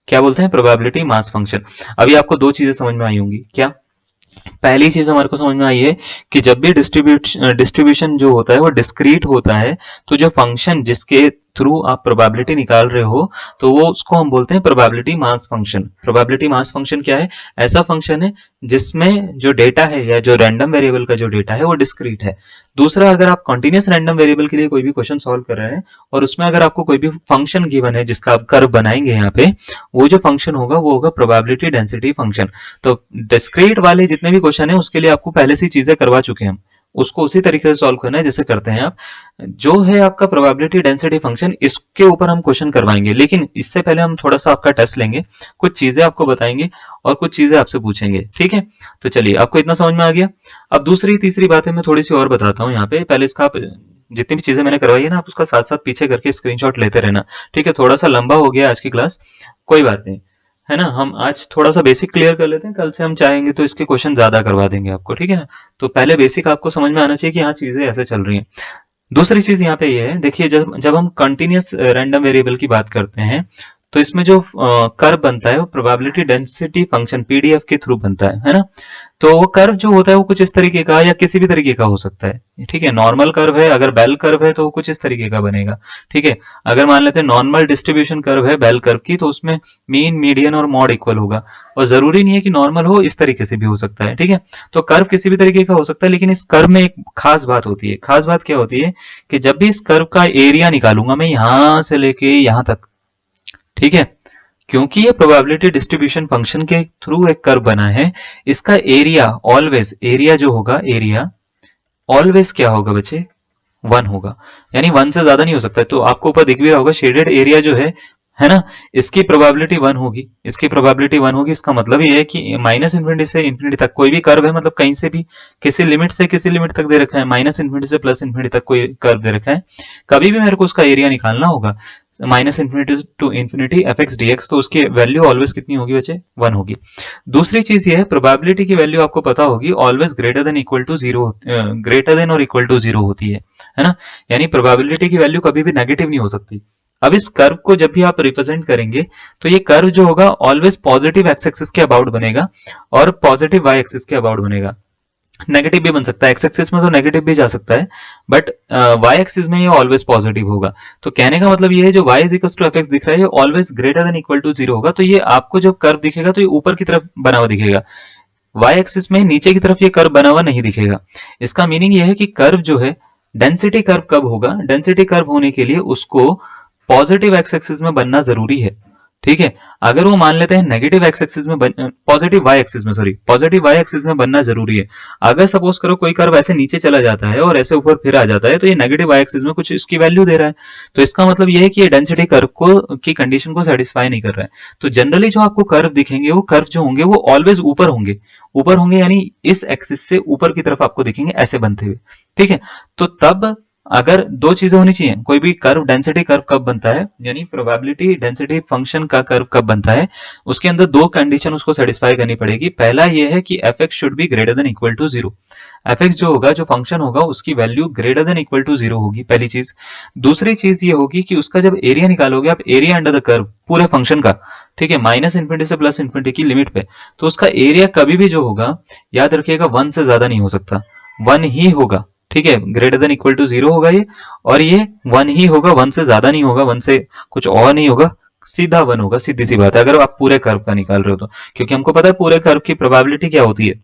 क्या बोलते हैं? Probability mass function. अभी आपको दो चीजें समझ में आई होंगी। क्या? पहली चीज हमारे को समझ में आई है कि जब भी डिस्ट्रीब्यूशन जो होता है वो डिस्क्रीट होता है, तो जो फंक्शन जिसके थ्रू आप प्रोबेबिलिटी निकाल रहे हो तो वो उसको हम बोलते हैं probability mass function. Probability mass function क्या है? ऐसा फंक्शन है जिसमें जो डेटा है या जो रैंडम वेरिएबल का जो डेटा है वो डिस्क्रीट है। दूसरा, अगर आप कॉन्टिन्यूअस रैंडम वेरिएबल के लिए कोई भी क्वेश्चन सॉल्व कर रहे हैं और उसमें अगर आपको कोई भी फंक्शन गिवन है जिसका आप कर्व बनाएंगे यहाँ पे, वो जो फंक्शन होगा वो होगा प्रोबेबिलिटी डेंसिटी फंक्शन। तो डिस्क्रीट वाले जितने भी क्वेश्चन है उसके लिए आपको पहले से चीजें करवा चुके हैं हम, उसको उसी तरीके से सॉल्व करना है जैसे करते हैं आप। जो है आपका प्रोबेबिलिटी डेंसिटी फंक्शन, इसके ऊपर हम क्वेश्चन करवाएंगे, लेकिन इससे पहले हम थोड़ा सा आपका टेस्ट लेंगे, कुछ चीजें आपको बताएंगे और कुछ चीजें आपसे पूछेंगे। ठीक है, तो चलिए, आपको इतना समझ में आ गया। अब दूसरी तीसरी बातें मैं थोड़ी सी और बताता हूँ यहाँ पे। पहले इसका आप जितनी भी चीजें मैंने करवाई है ना, आप उसका साथ साथ पीछे करके स्क्रीनशॉट लेते रहना। ठीक है, थोड़ा सा लंबा हो गया आज की क्लास, कोई बात नहीं, है ना। हम आज थोड़ा सा बेसिक क्लियर कर लेते हैं, कल से हम चाहेंगे तो इसके क्वेश्चन ज्यादा करवा देंगे आपको। ठीक है ना, तो पहले बेसिक आपको समझ में आना चाहिए कि हाँ चीजें ऐसे चल रही हैं। दूसरी चीज यहाँ पे ये है, देखिए जब जब हम कंटिन्यूअस रैंडम वेरिएबल की बात करते हैं तो इसमें जो कर्व बनता है वो प्रोबेबिलिटी डेंसिटी फंक्शन पीडीएफ के थ्रू बनता है ना। तो वो कर्व जो होता है वो कुछ इस तरीके का या किसी भी तरीके का हो सकता है, ठीक है। नॉर्मल कर्व है, अगर बेल कर्व है तो वो कुछ इस तरीके का बनेगा, ठीक है। अगर मान लेते हैं नॉर्मल डिस्ट्रीब्यूशन कर्व है बेल कर्व की, तो उसमें मीन मीडियन और मॉड इक्वल होगा, और जरूरी नहीं है कि नॉर्मल हो, इस तरीके से भी हो सकता है, ठीक है। तो कर्व किसी भी तरीके का हो सकता है, लेकिन इस कर्व में एक खास बात होती है। खास बात क्या होती है कि जब भी इस कर्व का एरिया निकालूंगा मैं यहां से लेके यहां तक, ठीक है, क्योंकि ये प्रोबेबिलिटी डिस्ट्रीब्यूशन फंक्शन के थ्रू एक कर्व बना है, इसका एरिया ऑलवेज, एरिया जो होगा, एरिया ऑलवेज क्या होगा बच्चे, 1 होगा। यानी 1 से ज्यादा नहीं हो सकता। तो आपको ऊपर दिख भी रहा होगा शेडेड एरिया जो है ना, इसकी प्रोबेबिलिटी 1 होगी, इसकी प्रोबेबिलिटी 1 होगी। इसका मतलब ये है कि माइनस इन्फिनिटी से इन्फिनिटी तक कोई भी कर्व है, मतलब कहीं से भी किसी लिमिट से किसी लिमिट तक दे रखा है, माइनस इन्फिनिटी से प्लस इन्फिनिटी तक कोई कर्व दे रखा है, कभी भी मेरे को उसका एरिया निकालना होगा minus infinity to infinity f x d x, तो उसकी वैल्यू ऑलवेज कितनी होगी बच्चे, 1 होगी। दूसरी चीज ये है, प्रोबेबिलिटी की वैल्यू आपको पता होगी always greater than equal to zero, greater than और इक्वल टू जीरो होती है ना। यानी प्रोबेबिलिटी की वैल्यू कभी भी नेगेटिव नहीं हो सकती। अब इस कर्व को जब भी आप रिप्रेजेंट करेंगे तो ये कर्व जो होगा ऑलवेज पॉजिटिव एक्स एक्सिस के अबाउट बनेगा और पॉजिटिव वाई एक्सिस के अबाउट बनेगा। नेगेटिव भी बन सकता है, एक्स एक्सिस में तो नेगेटिव भी जा सकता है, बट वाई एक्सिस में ये ऑलवेज पॉजिटिव होगा। तो कहने का मतलब ये है, जो y is equal to f x दिख रहा है ये always greater than equal to zero होगा। तो ये आपको जब कर्व दिखेगा तो ये ऊपर की तरफ बना हुआ दिखेगा, y एक्सिस में नीचे की तरफ ये कर्व बना हुआ नहीं दिखेगा। इसका मीनिंग ये है कि कर्व जो है, डेंसिटी कर्व कब होगा, डेंसिटी कर्व होने के लिए उसको पॉजिटिव एक्स एक्सिस में बनना जरूरी है, ठीक है। अगर वो मान लेते हैं नेगेटिव एक्स एक्सिस में पॉजिटिव वाई एक्सिस में, सॉरी, पॉजिटिव वाई एक्सिस में बनना जरूरी है। अगर सपोज करो कोई कर्व ऐसे नीचे चला जाता है और ऐसे ऊपर फिर आ जाता है, तो ये नेगेटिव वाई एक्सिस में कुछ इसकी वैल्यू दे रहा है, तो इसका मतलब ये है कि ये डेंसिटी कर्व को की कंडीशन को सेटिस्फाई नहीं कर रहा है। तो जनरली जो आपको कर्व दिखेंगे, वो कर्व जो होंगे वो ऑलवेज ऊपर होंगे, ऊपर होंगे यानी इस एक्सिस से ऊपर की तरफ आपको दिखेंगे ऐसे बनते हुए, ठीक है। तो तब अगर दो चीजें होनी चाहिए, कोई भी कर्व डेंसिटी कर्व कब बनता है, यानी प्रोबेबिलिटी डेंसिटी फंक्शन का कर्व कब बनता है, उसके अंदर दो कंडीशन उसको सेटिस्फाई करनी पड़ेगी। पहला ये है कि f x should be greater than equal to zero, f x जो होगा, जो फंक्शन होगा, उसकी value greater than equal to zero होगी, पहली चीज। दूसरी चीज ये होगी कि उसका जब एरिया निकालोगे आप, एरिया अंडर द कर्व पूरे फंक्शन का, ठीक है, माइनस इन्फिनिटी से प्लस इन्फिनिटी की लिमिट पे, तो उसका एरिया कभी भी जो होगा, याद रखिएगा, 1 से ज्यादा नहीं हो सकता, 1 ही होगा, ठीक है। Greater than equal to zero होगा ये, और ये 1 ही होगा, 1 से ज्यादा नहीं होगा, 1 से कुछ और नहीं होगा, सीधा 1 होगा, सीधी सी बात है, अगर आप पूरे कर्व का निकाल रहे हो तो। क्योंकि हमको पता है पूरे कर्व की प्रोबेबिलिटी क्या होती है,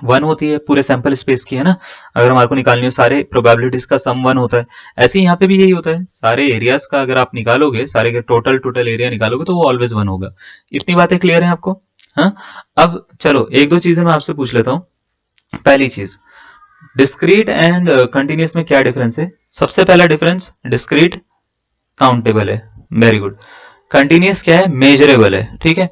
1 होती है, पूरे सैंपल स्पेस की, है ना। अगर हमारे को निकालनी हो सारे प्रोबेबिलिटीज का सम 1 होता है, ऐसे ही यहाँ पे भी यही होता है, सारे एरियाज का अगर आप निकालोगे, सारे के टोटल एरिया निकालोगे तो वो ऑलवेज 1 होगा। इतनी बातें क्लियर है आपको? हाँ, अब चलो एक दो चीजें मैं आपसे पूछ लेता हूँ। पहली चीज, डिस्क्रीट एंड कंटिन्यूस में क्या डिफरेंस है? सबसे पहला डिफरेंस, डिस्क्रीट काउंटेबल है, वेरी गुड। कंटिन्यूस क्या है? मेजरेबल है, ठीक है।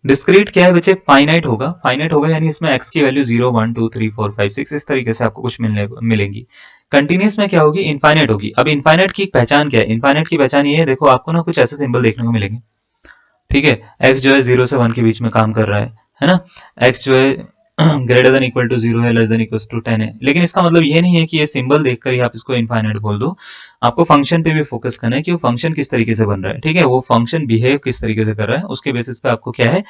डिस्क्रीट क्या है बच्चे? फाइनाइट होगा, फाइनाइट होगा यानी इसमें x की वैल्यू 0 1 2 3 4 5 6 इस तरीके से आपको कुछ मिलेंगी। कंटिन्यूस में क्या होगी? इनफाइनाइट होगी। अब इनफाइनाइट की पहचान क्या है? इनफाइनाइट की पहचान ये है, देखो आपको ना कुछ ऐसे सिंबल देखने को मिलेंगे, ठीक है। x जो है 0 से 1 के बीच में काम कर रहा है ना। x जो है ग्रेटर देन इक्वल टू 0 है, लेस देन इक्वल टू 10 है, लेकिन इसका मतलब ये नहीं है कि ये सिंबल देखकर ही आप इसको इनफाइनाइट बोल दो। आपको फंक्शन पे भी फोकस करना है कि वो फंक्शन किस तरीके से बन रहा है, ठीक है, वो फंक्शन बिहेव किस तरीके से कर रहा है, उसके बेसिस पे आपको क्या है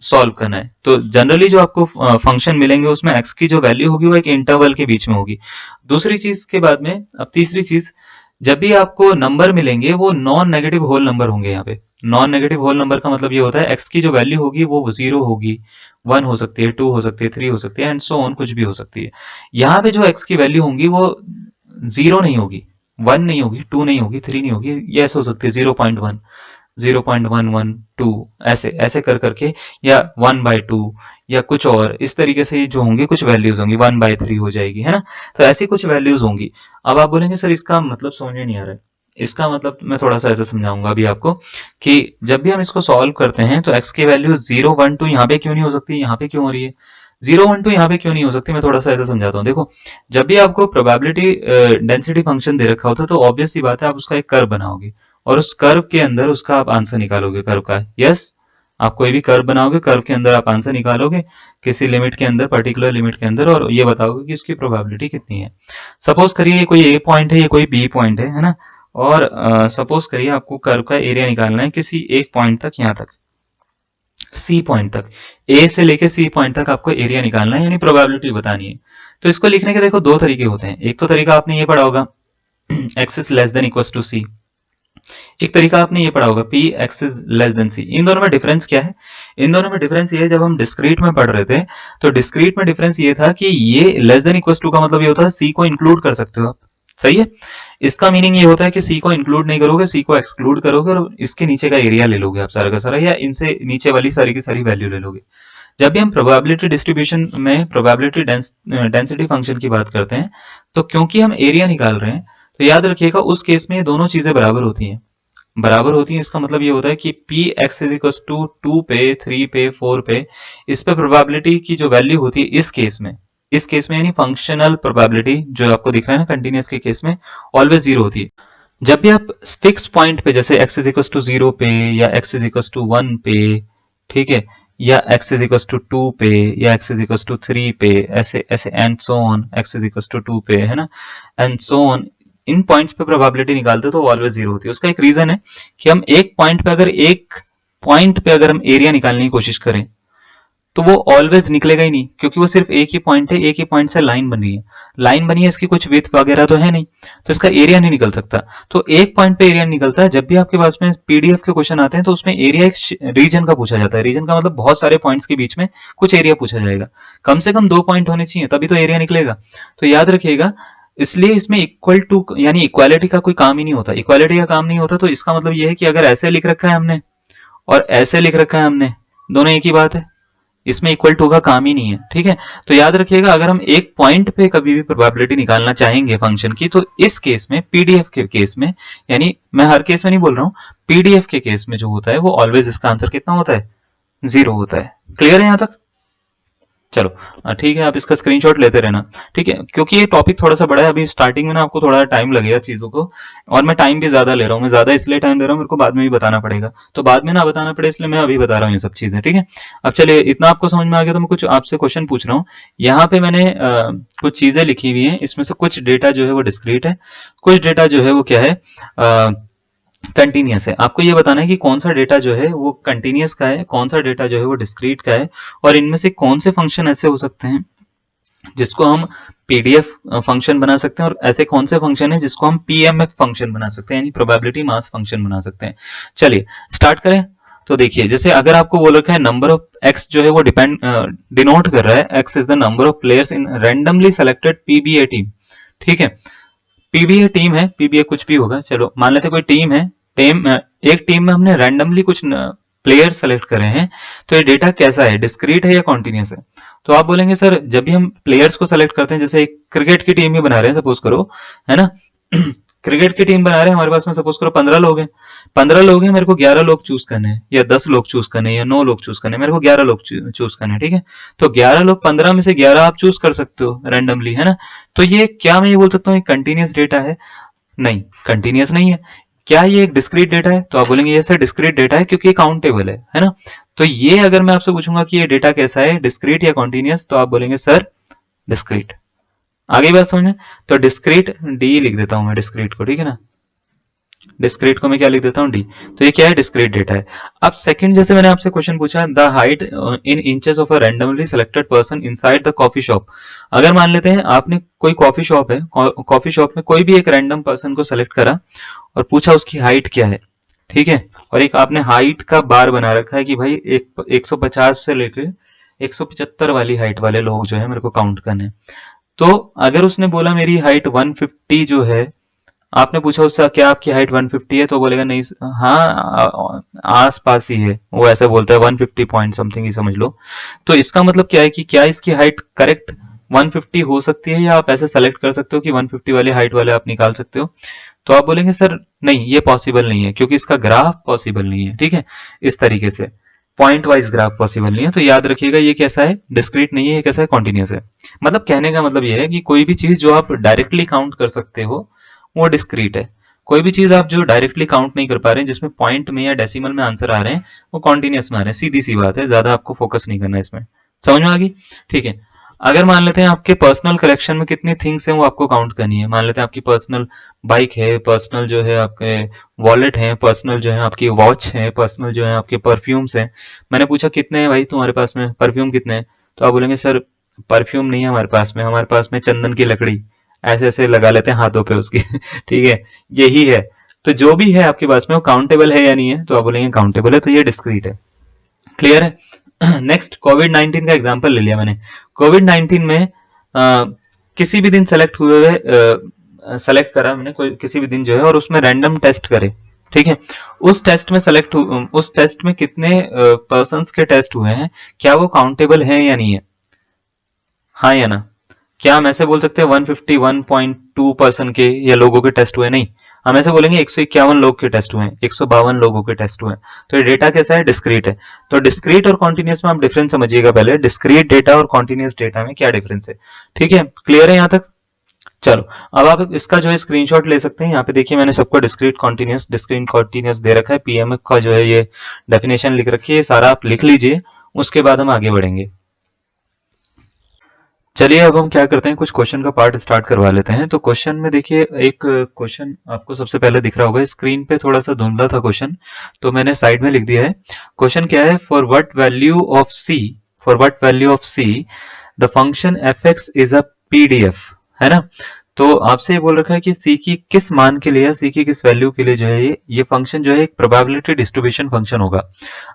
सॉल्व करना है। तो जनरली जो आपको फंक्शन मिलेंगे उसमें x की जो वैल्यू होगी वो एक इंटरवल के बीच में होगी। दूसरी चीज के बाद में, अब तीसरी चीज, जब भी आपको नंबर मिलेंगे वो नॉन नेगेटिव होल नंबर होंगे। यहाँ पे नॉन नेगेटिव होल नंबर का मतलब ये होता है x की जो वैल्यू होगी वो 0 होगी, 1 हो सकती है, 2 हो सकती है, 3 हो सकती है, एंड सो ऑन, कुछ भी हो सकती है। यहाँ पे जो x की वैल्यू होंगी वो 0 नहीं होगी, 1 नहीं होगी, 2 नहीं होगी, 3 नहीं होगी, ये ऐसे हो सकती है 0.1, 0.112, ऐसे ऐसे कर करके, या 1/2, या कुछ और इस तरीके से जो होंगे कुछ वैल्यूज होंगी, 1/3 हो जाएगी, है ना। तो ऐसी कुछ वैल्यूज होंगी। अब आप बोलेंगे सर इसका मतलब समझ में नहीं आ रहा है। इसका मतलब मैं थोड़ा सा ऐसे समझाऊंगा अभी आपको, कि जब भी हम इसको सॉल्व करते हैं तो x की वैल्यू 0 1 2 यहाँ पे क्यों नहीं हो सकती, यहाँ पे क्यों हो रही है, 0 1 2 यहाँ पे क्यों नहीं हो सकती। मैं थोड़ा सा ऐसे समझाता हूँ। देखो, जब भी आपको प्रोबेबिलिटी डेंसिटी फंक्शन दे रखा होता है तो ऑब्वियस सी बात है आप उसका एक कर्व बनाओगे, और उस कर्व के अंदर उसका आप आंसर निकालोगे, कर्व का। यस, आप कोई भी कर्व बनाओगे, कर्व के अंदर आप आंसर निकालोगे किसी लिमिट के अंदर, पर्टिकुलर लिमिट के अंदर, और ये बताओगे कि उसकी प्रोबेबिलिटी कितनी है। सपोज करिए ये कोई ए पॉइंट है, ये कोई बी पॉइंट है ना, और सपोज करिए आपको कर्व का एरिया निकालना है किसी एक पॉइंट तक, यहाँ तक सी पॉइंट तक, ए से लेके सी पॉइंट तक आपको एरिया निकालना है, यानी प्रोबेबिलिटी बतानी है। तो इसको लिखने के देखो दो तरीके होते हैं। एक तो तरीका आपने ये पढ़ा होगा x is less than equal to c, एक तरीका आपने ये पढ़ा होगा p x is less than c। इन दोनों में डिफरेंस क्या है? इन दोनों में डिफरेंस ये है, जब हम डिस्क्रीट में पढ़ रहे थे तो डिस्क्रीट में डिफरेंस ये था कि ये लेस देन इक्वल टू का मतलब ये होता है c को इंक्लूड कर सकते हो आप, सही है। इसका मीनिंग ये होता है कि c को इंक्लूड नहीं करोगे, c को एक्सक्लूड करोगे और इसके नीचे का एरिया ले लोगे आप सारा का सारा, या इनसे नीचे वाली सारी की सारी वैल्यू ले लोगे। जब भी हम प्रोबेबिलिटी डिस्ट्रीब्यूशन में प्रोबेबिलिटी डेंसिटी फंक्शन की बात करते हैं तो क्योंकि हम एरिया निकाल रहे हैं तो याद रखिएगा उस केस में ये दोनों चीजें बराबर होती हैं, बराबर होती है। इसका मतलब ये होता है कि p x is equal to 2 पे 3 पे 4 पे, इस पे प्रोबेबिलिटी की जो वैल्यू होती है इस केस में यानी फंक्शनल प्रोबेबिलिटी जो आपको दिख रहा है ना कंटिन्यूअस के केस में, ऑलवेज जीरो होती है। जब भी आप फिक्स पॉइंट पे जैसे x इज इक्वल टू 0 पे या x इज इक्वल टू 1 पे, ठीक है, या x इज इक्वल टू 2 पे या x इज इक्वल टू 3 पे, ऐसे ऐसे and so on, x is equal to 2 पे, है ना, एंड सो ऑन, इन पॉइंट्स पे प्रोबेबिलिटी निकालते हो तो ऑलवेज जीरो होती है। उसका एक रीजन है कि हम एक पॉइंट पे अगर हम एरिया निकालने की कोशिश करें तो वो ऑलवेज निकलेगा ही नहीं, क्योंकि वो सिर्फ एक ही पॉइंट है, एक ही पॉइंट से लाइन बनी है, लाइन बनी है, इसकी कुछ विड्थ वगैरह तो है नहीं, तो इसका एरिया नहीं निकल सकता। तो एक पॉइंट पे एरिया निकलता है। जब भी आपके पास में पीडीएफ के क्वेश्चन आते हैं तो उसमें एरिया एक रीजन का पूछा जाता है। रीजन का मतलब बहुत सारे पॉइंट्स के बीच में कुछ एरिया पूछा जाएगा, कम से कम 2 पॉइंट होने चाहिए तभी तो एरिया निकलेगा। तो याद रखिएगा, इसलिए इसमें इक्वल टू यानी इक्वालिटी का कोई काम ही नहीं होता, इक्वालिटी का काम नहीं होता। तो इसका मतलब यह है कि अगर ऐसे लिख रखा है हमने और ऐसे लिख रखा है हमने, दोनों एक ही बात है, इसमें इक्वल टू का काम ही नहीं है, ठीक है। तो याद रखिएगा अगर हम एक पॉइंट पे कभी भी प्रोबेबिलिटी निकालना चाहेंगे फंक्शन की तो इस केस में पीडीएफ के केस में, यानी मैं हर केस में नहीं बोल रहा हूं, पीडीएफ के केस में जो होता है वो ऑलवेज इसका आंसर कितना होता है? जीरो होता है। क्लियर है यहां तक? चलो ठीक है, आप इसका स्क्रीनशॉट लेते रहना, ठीक है, क्योंकि ये टॉपिक थोड़ा सा बड़ा है। अभी स्टार्टिंग में ना आपको थोड़ा टाइम लगेगा चीजों को, और मैं टाइम भी ज्यादा ले रहा हूँ, मैं ज्यादा इसलिए टाइम ले रहा हूँ, मेरे को बाद में भी बताना पड़ेगा, तो बाद में ना बताना पड़े इसलिए मैं अभी बता रहा हूँ ये सब चीजें, ठीक है। अब चलिए, इतना आपको समझ में आ गया तो मैं कुछ आपसे क्वेश्चन पूछ रहा हूँ। यहाँ पे मैंने कुछ चीजें लिखी हुई हैं, इसमें से कुछ डेटा जो है वो डिस्क्रीट है, कुछ डेटा जो है वो क्या है, कंटिन्यूअस है। आपको ये बताना है कि कौन सा डेटा जो है वो कंटिन्यूअस का है, कौन सा डेटा जो है वो डिस्क्रीट का है, और इनमें से कौन से फंक्शन ऐसे हो सकते हैं जिसको हम पीडीएफ फंक्शन बना सकते हैं, और ऐसे कौन से फंक्शन है जिसको हम पीएमएफ फंक्शन बना सकते हैं, यानी प्रोबेबिलिटी मास फंक्शन बना सकते हैं। चलिए स्टार्ट करें। तो देखिए, जैसे अगर आपको बोल रखा है नंबर ऑफ एक्स जो है वो डिनोट कर रहा है, x is the number of players in randomly selected PBA team, ठीक है। पीबीए टीम है, पीबीए कुछ भी होगा, चलो मान लेते कोई टीम है, एक टीम में हमने रैंडमली कुछ प्लेयर सेलेक्ट करे हैं, तो ये डेटा कैसा है, डिस्क्रीट है या कॉन्टिन्यूस है? तो आप बोलेंगे सर जब भी हम प्लेयर्स को सेलेक्ट करते हैं, जैसे एक क्रिकेट की टीम ही बना रहे हैं सपोज करो, है ना क्रिकेट की टीम बना रहे हैं, हमारे पास में सपोज करो 15 लोग हैं, 15 लोग हैं, मेरे को 11 लोग चूज करने हैं, या 10 लोग चूज करने हैं, या 9 लोग चूज करने हैं, मेरे को 11 लोग चूज करने हैं, ठीक है। तो 11 लोग 15 में से 11 आप चूज कर सकते हो रैंडमली, है ना। तो ये क्या मैं ये बोल सकता हूँ कंटिन्यूस डेटा है? नहीं, कंटिन्यूस नहीं है। क्या ये एक डिस्क्रीट डेटा है? तो आप बोलेंगे ये सर डिस्क्रीट डेटा है क्योंकि काउंटेबल है ना। तो ये अगर मैं आपसे पूछूंगा कि ये डेटा कैसा है, डिस्क्रीट या कॉन्टिन्यूस, तो आप बोलेंगे सर डिस्क्रीट। आगे बात समझ में? तो डिस्क्रीट डी लिख देता हूं मैं डिस्क्रीट को, ठीक है ना, डिस्क्रीट को मैं क्या लिख देता हूं? डी। तो ये क्या है? डिस्क्रीट डेटा है। अब सेकंड, जैसे मैंने आपसे क्वेश्चन पूछा, the height in inches of a randomly selected person inside the coffee shop. अगर मान लेते हैं आपने कोई कॉफी शॉप है, कॉफी शॉप में कोई भी एक रैंडम पर्सन को सेलेक्ट करा और पूछा उसकी हाइट क्या है, ठीक है, और एक आपने हाइट का बार बना रखा है कि भाई 150 से लेकर 175 वाली हाइट वाले लोग जो है मेरे को काउंट करने हैं। तो अगर उसने बोला मेरी हाइट 150 जो है, आपने पूछा उससे क्या आपकी हाइट 150 है, तो बोलेगा नहीं, हाँ आस पास ही है, वो ऐसे बोलता है 150 पॉइंट समथिंग ही समझ लो। तो इसका मतलब क्या है कि क्या इसकी हाइट करेक्ट 150 हो सकती है, या आप ऐसे सेलेक्ट कर सकते हो कि 150 वाली हाइट वाले आप निकाल सकते हो? तो आप बोलेंगे सर नहीं, ये पॉसिबल नहीं है क्योंकि इसका ग्राफ पॉसिबल नहीं है, ठीक है। इस तरीके से पॉइंट वाइज ग्राफ पॉसिबल नहीं है। तो याद रखिएगा ये कैसा है? डिस्क्रीट नहीं है, ये कैसा है? कॉन्टिन्यूस है। मतलब कहने का मतलब ये है कि कोई भी चीज जो आप डायरेक्टली काउंट कर सकते हो वो डिस्क्रीट है, कोई भी चीज आप जो डायरेक्टली काउंट नहीं कर पा रहे हैं, जिसमें पॉइंट में या डेसिमल में आंसर आ रहे हैं, वो कॉन्टिन्यूस में आ रहे हैं। सीधी सी बात है, ज्यादा आपको फोकस नहीं करना इसमें। समझ में आ गई? ठीक है। अगर मान लेते हैं आपके पर्सनल कलेक्शन में कितनी थिंग्स हैं वो आपको काउंट करनी है। मान लेते हैं आपकी पर्सनल बाइक है, पर्सनल जो है आपके वॉलेट है, पर्सनल जो है आपकी वॉच है, पर्सनल जो है आपके परफ्यूम्स हैं। मैंने पूछा कितने हैं भाई तुम्हारे पास में परफ्यूम, कितने हैं? तो आप बोलेंगे सर परफ्यूम नहीं है हमारे पास में चंदन की लकड़ी ऐसे ऐसे लगा लेते हैं हाथों पे उसकी ठीक है, यही है। तो जो भी है आपके पास में वो काउंटेबल है या नहीं है? तो आप बोलेंगे काउंटेबल है, तो ये डिस्क्रीट है। क्लियर है? नेक्स्ट कोविड 19 का एग्जांपल ले लिया मैंने। कोविड 19 में किसी भी दिन सेलेक्ट हुए हुए सेलेक्ट करा मैंने कोई किसी भी दिन जो है और उसमें रैंडम टेस्ट करे, ठीक है। उस टेस्ट में कितने पर्सन्स के टेस्ट हुए हैं, क्या वो काउंटेबल है या नहीं है? हाँ या ना? क्या हम ऐसे बोल सकते हैं 151.2% के या लोगों के टेस्ट हुए? नहीं, हम ऐसे बोलेंगे 151 लोग के टेस्ट हुए हैं, 152 लोगों के टेस्ट हुए हैं। तो ये डेटा कैसा है? डिस्क्रीट है। तो डिस्क्रीट और कॉन्टिन्यूस में आप डिफरेंस समझिएगा पहले, डिस्क्रीट डेटा और कॉन्टिन्यूस डेटा में क्या डिफरेंस है, ठीक है। क्लियर है यहाँ तक? चलो, अब आप इसका जो है स्क्रीनशॉट ले सकते हैं। यहाँ पे देखिए मैंने सबको डिस्क्रीट कॉन्टिन्यूस दे रखा है, पीएमएफ का जो है ये डेफिनेशन लिख रखी है, सारा आप लिख लीजिए, उसके बाद हम आगे बढ़ेंगे। चलिए अब हम क्या करते हैं, कुछ क्वेश्चन का पार्ट स्टार्ट करवा लेते हैं। तो क्वेश्चन में देखिए एक क्वेश्चन आपको सबसे पहले दिख रहा होगा स्क्रीन पे, थोड़ा सा धुंधला था क्वेश्चन तो मैंने साइड में लिख दिया है। क्वेश्चन क्या है? For what value of see the function F x is a PDF, है ना। तो आपसे ये बोल रखा है कि सी की किस मान के लिए या सी की किस वैल्यू के लिए जो है ये फंक्शन जो है एक प्रोबेबिलिटी डिस्ट्रीब्यूशन फंक्शन होगा।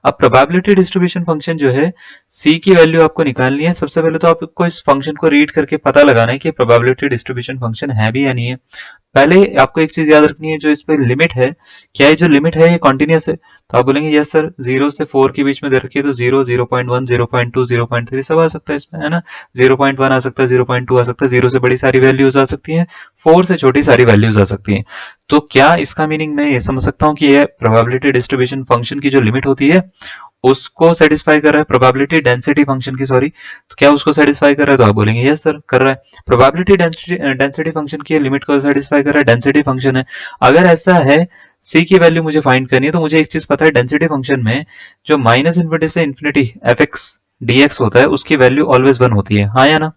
अब प्रोबेबिलिटी डिस्ट्रीब्यूशन फंक्शन जो है सी की वैल्यू आपको निकालनी है। सबसे पहले तो आपको इस फंक्शन को रीड करके पता लगाना है कि प्रोबेबिलिटी डिस्ट्रीब्यूशन फंक्शन है भी या नहीं है। पहले आपको एक चीज याद रखनी है, जो इस पे लिमिट है, क्या है जो लिमिट है ये कॉन्टिन्यूस है? तो आप बोलेंगे यस सर, 0 से 4 के बीच में दे रखी है तो 0, 0.1, 0.2, 0.3 सब आ सकता है इसमें, है ना। 0.1 आ सकता है, 0.2 आ सकता है, 0 से बड़ी सारी वैल्यूज आ सकती हैं, 4 से छोटी सारी वैल्यूज आ सकती हैं। तो क्या इसका मीनिंग मैं ये समझ सकता हूँ कि ये प्रोबेबिलिटी डिस्ट्रीब्यूशन फंक्शन की जो लिमिट होती है उसको सेटिस्फाई कर रहा है, प्रोबेबिलिटी डेंसिटी फंक्शन की, सॉरी, तो क्या उसको सेटिस्फाई कर रहा है? तो आप बोलेंगे यस सर कर रहा है। प्रोबेबिलिटी डेंसिटी फंक्शन की लिमिट को सेटिस्फाई कर रहा है, डेंसिटी फंक्शन है। अगर ऐसा है सी की वैल्यू मुझे फाइंड करनी है तो मुझे एक चीज पता है, डेंसिटी फंक्शन में जो माइनस इन्फिनिटी से इन्फिनिटी एफ एक्स डीएक्स होता है उसकी वैल्यू ऑलवेज 1 होती है, हाँ या ना।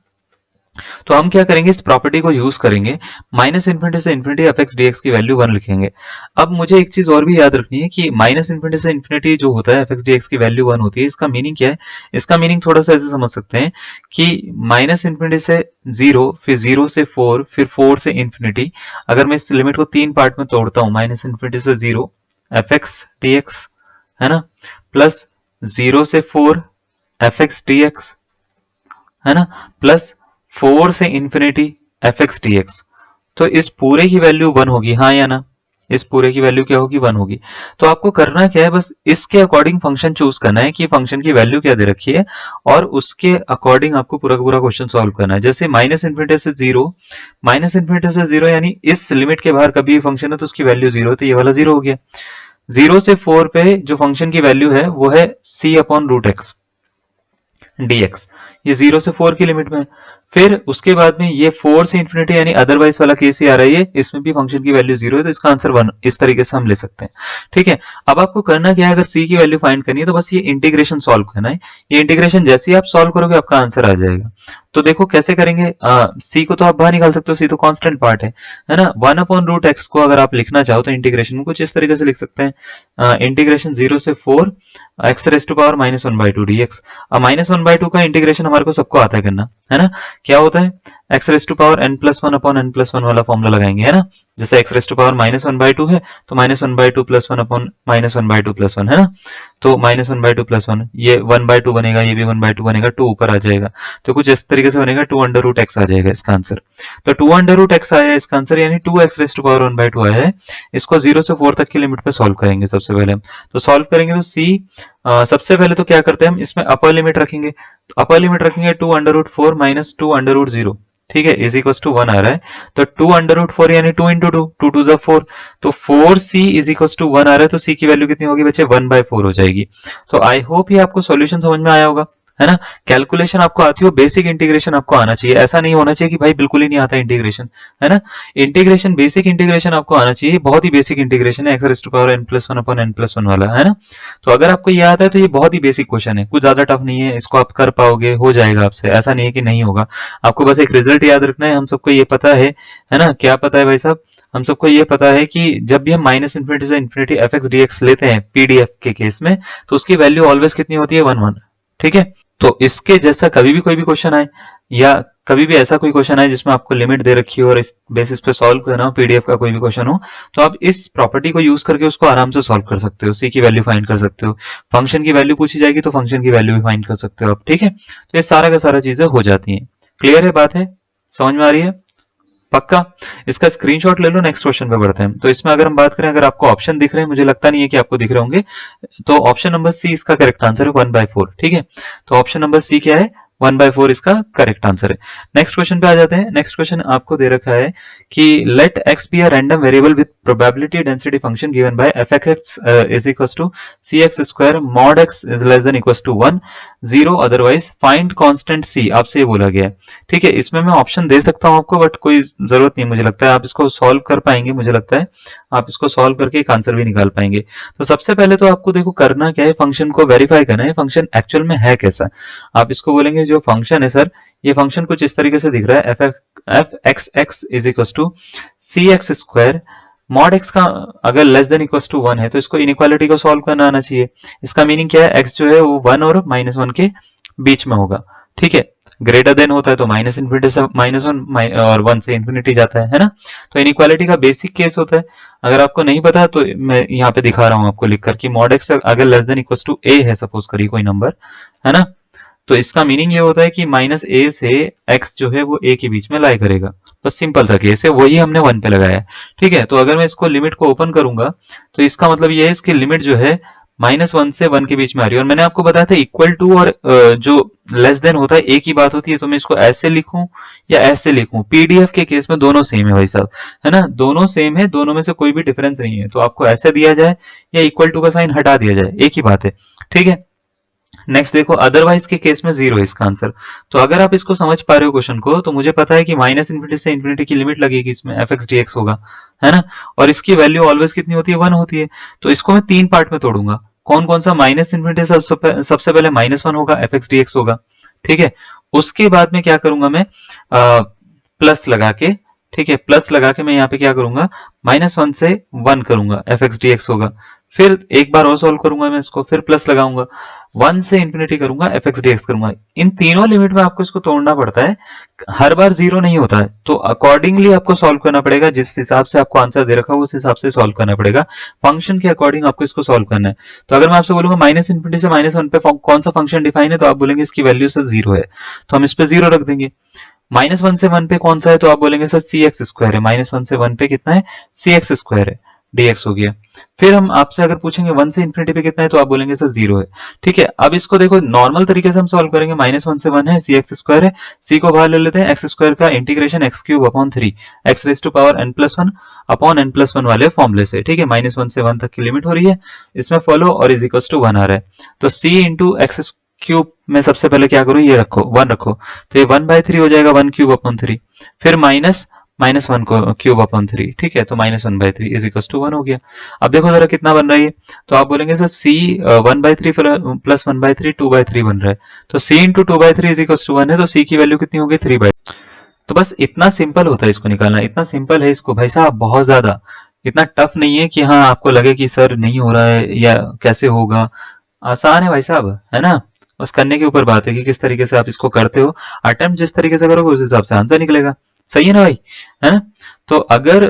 तो हम क्या करेंगे, इस प्रॉपर्टी को यूज करेंगे, माइनस इन्फिनिटी से इन्फिनिटी एफ एक्स डीएक्स की वैल्यू 1 लिखेंगे। अब मुझे एक चीज और भी याद रखनी है कि माइनस इन्फिनिटी से इन्फिनिटी जो होता है एफ एक्स डीएक्स की वैल्यू 1 होती है, इसका मीनिंग क्या है? इसका मीनिंग थोड़ा सा ऐसे समझ सकते हैं कि माइनस इन्फिनिटी से 0, फिर 0 से 4, फिर 4 से इन्फिनिटी। अगर मैं इस लिमिट को 3 पार्ट में तोड़ता हूं, माइनस इन्फिनिटी से 0 एफ एक्स डीएक्स, है ना, प्लस 0 से 4 एफ एक्स डीएक्स, है ना, प्लस 4 से infinity F x d x. तो इस पूरे की वैल्यू 1 होगी, हाँ या ना? इस पूरे की वैल्यू क्या होगी? 1 होगी। तो आपको करना क्या है, बस इसके अकॉर्डिंग फंक्शन चूज करना है कि फंक्शन की वैल्यू क्या दे रखी है और उसके अकॉर्डिंग आपको पूरा का पूरा क्वेश्चन सॉल्व करना है। जैसे माइनस इन्फिनिटी से जीरो यानी इस लिमिट के बाहर कभी फंक्शन है तो उसकी वैल्यू 0 है, तो ये वाला 0 हो गया। 0 से 4 पे जो फंक्शन की वैल्यू है वो है c upon root x dx, ये 0 से 4 की लिमिट में। फिर उसके बाद में ये 4 से इंफिनिटी यानी अदरवाइज वाला केस ही आ रहा है, इसमें भी फंक्शन की वैल्यू 0 है तो इसका आंसर 1, इस तरीके से हम ले सकते हैं। ठीक है, अब आपको करना क्या है, अगर c की वैल्यू फाइंड करनी है तो बस ये इंटीग्रेशन सॉल्व करना है। ये इंटीग्रेशन जैसे ही आप सॉल्व करोगे आपका आंसर आ जाएगा। तो देखो कैसे करेंगे, c को तो आप बाहर निकाल सकते हो, c तो कांस्टेंट पार्ट है ना। 1 अपॉन रूट एक्स को अगर आप लिखना चाहो तो इंटीग्रेशन में कुछ इस तरीके से लिख सकते हैं, इंटीग्रेशन 0 से 4 x raise to power -1/2 dx। अब -1/2 का इंटीग्रेशन हमारे को सबको आता है करना, है ना। क्या होता है, x raise to power n+1 upon n+1 वाला फॉर्मूला लगाएंगे, है ना। जैसे एक्स रेज टू पावर -1/2 है तो -1/2 + 1 अपॉन -1/2 + 1, है ना। तो -1/2 + 1, ये 1/2 बनेगा, ये भी 1/2 बनेगा, 2 ऊपर आ जाएगा। तो कुछ इस तरीके से बनेगा, 2√x आ जाएगा इसका आंसर। तो 2√x आया इसका आंसर, यानी 2x रेज टू पावर 1/2 आया है। इसको 0 से 4 तक की लिमिट पे सॉल्व करेंगे सबसे पहले हम। तो सॉल्व करेंगे तो c, सबसे पहले तो क्या करते हैं हम, इसमें अपर लिमिट रखेंगे। तो अपर लिमिट रखेंगे 2√4 माइनस 2√0, ठीक है, इज इक्वल टू 1 आ रहा है। तो 2√4 यानी 2 इंटू 2, 2 2 4, तो 4c इज इक्वल टू 1 आ रहा है। तो c की वैल्यू कितनी होगी बच्चे, 1/4 हो जाएगी। तो आई होप ये आपको सॉल्यूशन समझ में आया होगा। है ना। कैलकुलेशन आपको आती हो, बेसिक इंटीग्रेशन आपको आना चाहिए, ऐसा नहीं होना चाहिए कि भाई बिल्कुल ही नहीं आता इंटीग्रेशन, है ना। इंटीग्रेशन, बेसिक इंटीग्रेशन आपको आना चाहिए, बहुत ही बेसिक इंटीग्रेशन है, x raise to power n+1/n+1 वाला, है ना। तो अगर आपको ये आता है तो ये बहुत ही बेसिक क्वेश्चन है, कुछ ज्यादा टफ नहीं है, इसको आप कर पाओगे, हो जाएगा आपसे, ऐसा नहीं है कि नहीं होगा। आपको बस एक रिजल्ट याद रखना है, हम सबको ये पता है ना। क्या पता है भाई साहब, हम सबको ये पता है कि जब भी हम माइनस इन्फिनिटी से infinity f x d x लेते हैं पीडीएफ के केस में, तो उसकी वैल्यू ऑलवेज कितनी होती है, 1 1। ठीक है, तो इसके जैसा कभी भी कोई भी क्वेश्चन आए, या कभी भी ऐसा कोई क्वेश्चन आए जिसमें आपको लिमिट दे रखी हो और इस बेसिस पे सॉल्व करना हो, पीडीएफ का कोई भी क्वेश्चन हो, तो आप इस प्रॉपर्टी को यूज करके उसको आराम से सॉल्व कर सकते हो, सी की वैल्यू फाइंड कर सकते हो, फंक्शन की वैल्यू पूछी जाएगी तो फंक्शन की वैल्यू भी फाइंड कर सकते हो आप। ठीक है, तो ये सारा का सारा चीजें हो जाती हैं। क्लियर है, बात है, समझ में आ रही है, पक्का। इसका स्क्रीनशॉट ले लो, नेक्स्ट क्वेश्चन पे बढ़ते हैं। तो इसमें अगर हम बात करें, अगर आपको ऑप्शन दिख रहे हैं, मुझे लगता नहीं है कि आपको दिख रहे होंगे, तो ऑप्शन नंबर सी इसका करेक्ट आंसर है, 1/4। ठीक है, तो ऑप्शन नंबर सी क्या है, 1/4 इसका करेक्ट आंसर है। नेक्स्ट क्वेश्चन पे आ जाते हैं। नेक्स्ट क्वेश्चन आपको दे रखा है कि let x be a random variable with probability density function given by f x is equals to c x square mod x is less than equals to 1 0 otherwise find constant c, आपसे ये बोला गया है। ठीक है, इसमें मैं option दे सकता हूं आपको, बट कोई जरूरत नहीं, मुझे लगता है आप इसको सॉल्व कर पाएंगे, मुझे लगता है आप इसको सॉल्व करके एक आंसर भी निकाल पाएंगे। तो सबसे पहले तो आपको देखो करना क्या है, फंक्शन को वेरीफाई करना है, फंक्शन एक्चुअल में है कैसा। आप इसको बोलेंगे जो फंक्शन है सर, ये फंक्शन कुछ इस तरीके से दिख रहा है, f x x is equal to c x square mod x का अगर लेस देन इक्वल टू 1 है तो इसको इनइक्वालिटी को सॉल्व करना आना चाहिए। इसका मीनिंग क्या है, एक्स जो है वो 1 और -1 के बीच में होगा। ठीक है, ग्रेटर देन होता है तो माइनस इन्फिनिटी से -1 और 1 से इन्फिनिटी जाता है ना। तो इनइक्वालिटी का बेसिक केस होता है। अगर आपको नहीं पता तो मैं यहाँ पे दिखा रहा हूँ आपको लिखकर कि मॉड एक्स अगर लेस देन इक्वल टू ए है, सपोज करिए कोई नंबर, है ना, तो इसका मीनिंग ये होता है कि -a से x जो है वो a के बीच में लाई करेगा। बस सिंपल सा केस है, वही हमने 1 पे लगाया है। ठीक है, तो अगर मैं इसको लिमिट को ओपन करूंगा तो इसका मतलब ये है इसकी लिमिट जो है -1 से 1 के बीच में आ रही है। और मैंने आपको बताया था इक्वल टू और जो लेस देन होता है एक ही बात होती है। तो मैं इसको ऐसे लिखूं या ऐसे लिखूं, पीडीएफ के केस में दोनों सेम है भाई साहब, है ना, दोनों सेम है, दोनों में से कोई भी डिफरेंस नहीं है। तो आपको ऐसे दिया जाए या इक्वल टू का साइन हटा दिया जाए, एक ही बात है। ठीक है, नेक्स्ट देखो, अदरवाइज के केस में 0 है इसका आंसर। तो अगर आप इसको समझ पा रहे हो क्वेश्चन को, तो मुझे पता है कि माइनस इन्फिनिटी से इन्फिनिटी की लिमिट लगेगी इसमें, एफ एक्स डी एक्स होगा, है ना, और इसकी वैल्यू ऑलवेज कितनी होती है, 1 होती है। तो इसको मैं 3 पार्ट में तोड़ूंगा। कौन कौन सा, माइनस इन्फिनिटी सबसे पहले -1 होगा, एफ एक्स डी एक्स होगा। ठीक है, उसके बाद में क्या करूंगा मैं, प्लस लगा के, ठीक है, प्लस लगा के मैं यहाँ पे क्या करूंगा, -1 से 1 करूंगा, एफ एक्स डी एक्स होगा। फिर एक बार और सॉल्व करूंगा मैं इसको, फिर प्लस लगाऊंगा, 1 से इन्फिनिटी करूंगा, एफ एक्स डी एक्स करूंगा। इन तीनों लिमिट में आपको इसको तोड़ना पड़ता है, हर बार 0 नहीं होता है। तो अकॉर्डिंगली आपको सॉल्व करना पड़ेगा, जिस हिसाब से आपको आंसर दे रखा हो उस हिसाब से सॉल्व करना पड़ेगा, फंक्शन के अकॉर्डिंग आपको इसको सॉल्व करना है। तो अगर मैं आपसे बोलूंगा माइनस इन्फिनिटी से -1 पे कौन सा फंक्शन डिफाइन है, तो आप बोलेंगे इसकी वैल्यू सर 0 है, तो हम इस पे 0 रख देंगे। -1 से 1 पे कौन सा है, तो आप बोलेंगे सर सी एक्स स्क्वायर है, -1 से 1 पे कितना है, सी एक्स स्क्वायर है, dx हो गया। फिर हम आपसे अगर पूछेंगे 1 से इन्फिनिटी पे कितना है, तो आप बोलेंगे सर 0 है। ठीक है, अब इसको देखो नॉर्मल तरीके से हम सॉल्व करेंगे, -1 से 1 है, सी एक्स स्क्वायर है, सी को बाहर ले लेते हैं, एक्स स्क्वायर का integration x³ x raise to power n+1 वाले फॉर्मूले से। ठीक है, -1 से 1 तक की लिमिट हो रही है, इसमें फॉलो और इज इक्वल टू 1 आ रहा है। तो c इंटू x³ में सबसे पहले क्या करो, ये रखो 1 रखो, तो ये 1/3 हो जाएगा, 1³ फिर -1 को ³ 3। ठीक है, तो -1/3 इज इक्वल टू 1 हो गया। अब देखो जरा कितना बन रहा है, तो आप बोलेंगे सर c 1/3 प्लस 1/3 2/3 बन रहा है। तो c into 2/3 is equal to 1 है, तो c की वैल्यू कितनी होगी, 3/3। तो बस इतना सिंपल होता है इसको निकालना, इतना सिंपल है इसको भाई साहब, बहुत ज्यादा इतना टफ नहीं है कि हाँ आपको लगे कि सर नहीं हो रहा है या कैसे होगा, आसान है भाई साहब, है ना। बस करने के ऊपर बात है कि किस तरीके से आप इसको करते हो, अटेम्प्ट जिस तरीके से करोगे उस हिसाब से आंसर निकलेगा। सही है ना भाई, है ना। तो अगर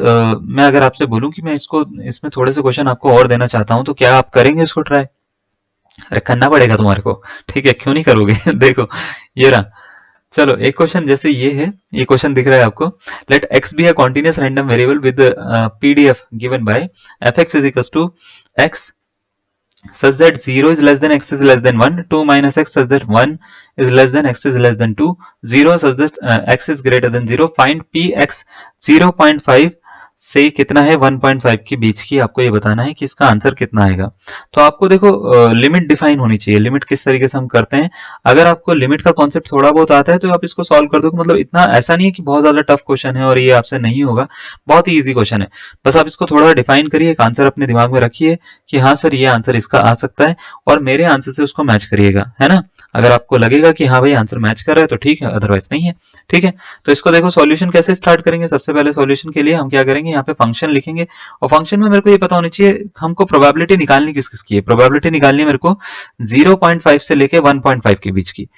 मैं अगर आपसे बोलूं कि मैं इसको इसमें थोड़े से क्वेश्चन आपको और देना चाहता हूं, तो क्या आप करेंगे इसको ट्राई? अरे करना पड़ेगा तुम्हारे को, ठीक है, क्यों नहीं करोगे देखो ये रहा, चलो एक क्वेश्चन जैसे ये है, ये क्वेश्चन दिख रहा है आपको, let x be a continuous random variable with PDF given by f x is equal to x such that 0 is less than x is less than 1, 2 minus x such that 1 is less than x is less than 2, 0 such that x is greater than 0, find px 0.5 से कितना है 1.5 के बीच की आपको ये बताना है कि इसका आंसर कितना आएगा। तो आपको देखो लिमिट डिफाइन होनी चाहिए। लिमिट किस तरीके से हम करते हैं, अगर आपको लिमिट का कॉन्सेप्ट थोड़ा बहुत आता है तो आप इसको सॉल्व कर दो। मतलब इतना ऐसा नहीं है कि बहुत ज्यादा टफ क्वेश्चन है और ये आपसे नहीं होगा, बहुत ही ईजी क्वेश्चन है। बस आप इसको थोड़ा डिफाइन करिए, एक आंसर अपने दिमाग में रखिए कि हाँ सर ये आंसर इसका आ सकता है, और मेरे आंसर से उसको मैच करिएगा, है ना। अगर आपको लगेगा कि हाँ भाई आंसर मैच कर रहा है तो ठीक है, अदरवाइज नहीं है। ठीक है, तो इसको देखो सॉल्यूशन कैसे स्टार्ट करेंगे। सबसे पहले सॉल्यूशन के लिए हम क्या करेंगे, यहाँ पे फंक्शन लिखेंगे, और फंक्शन में मेरे को ये पता होनी चाहिए हमको प्रोबेबिलिटी निकालनी किस किस की है। प्रोबेबिलिटी निकालनी है मेरे को 0.5 से लेके 1.5 के बीच की,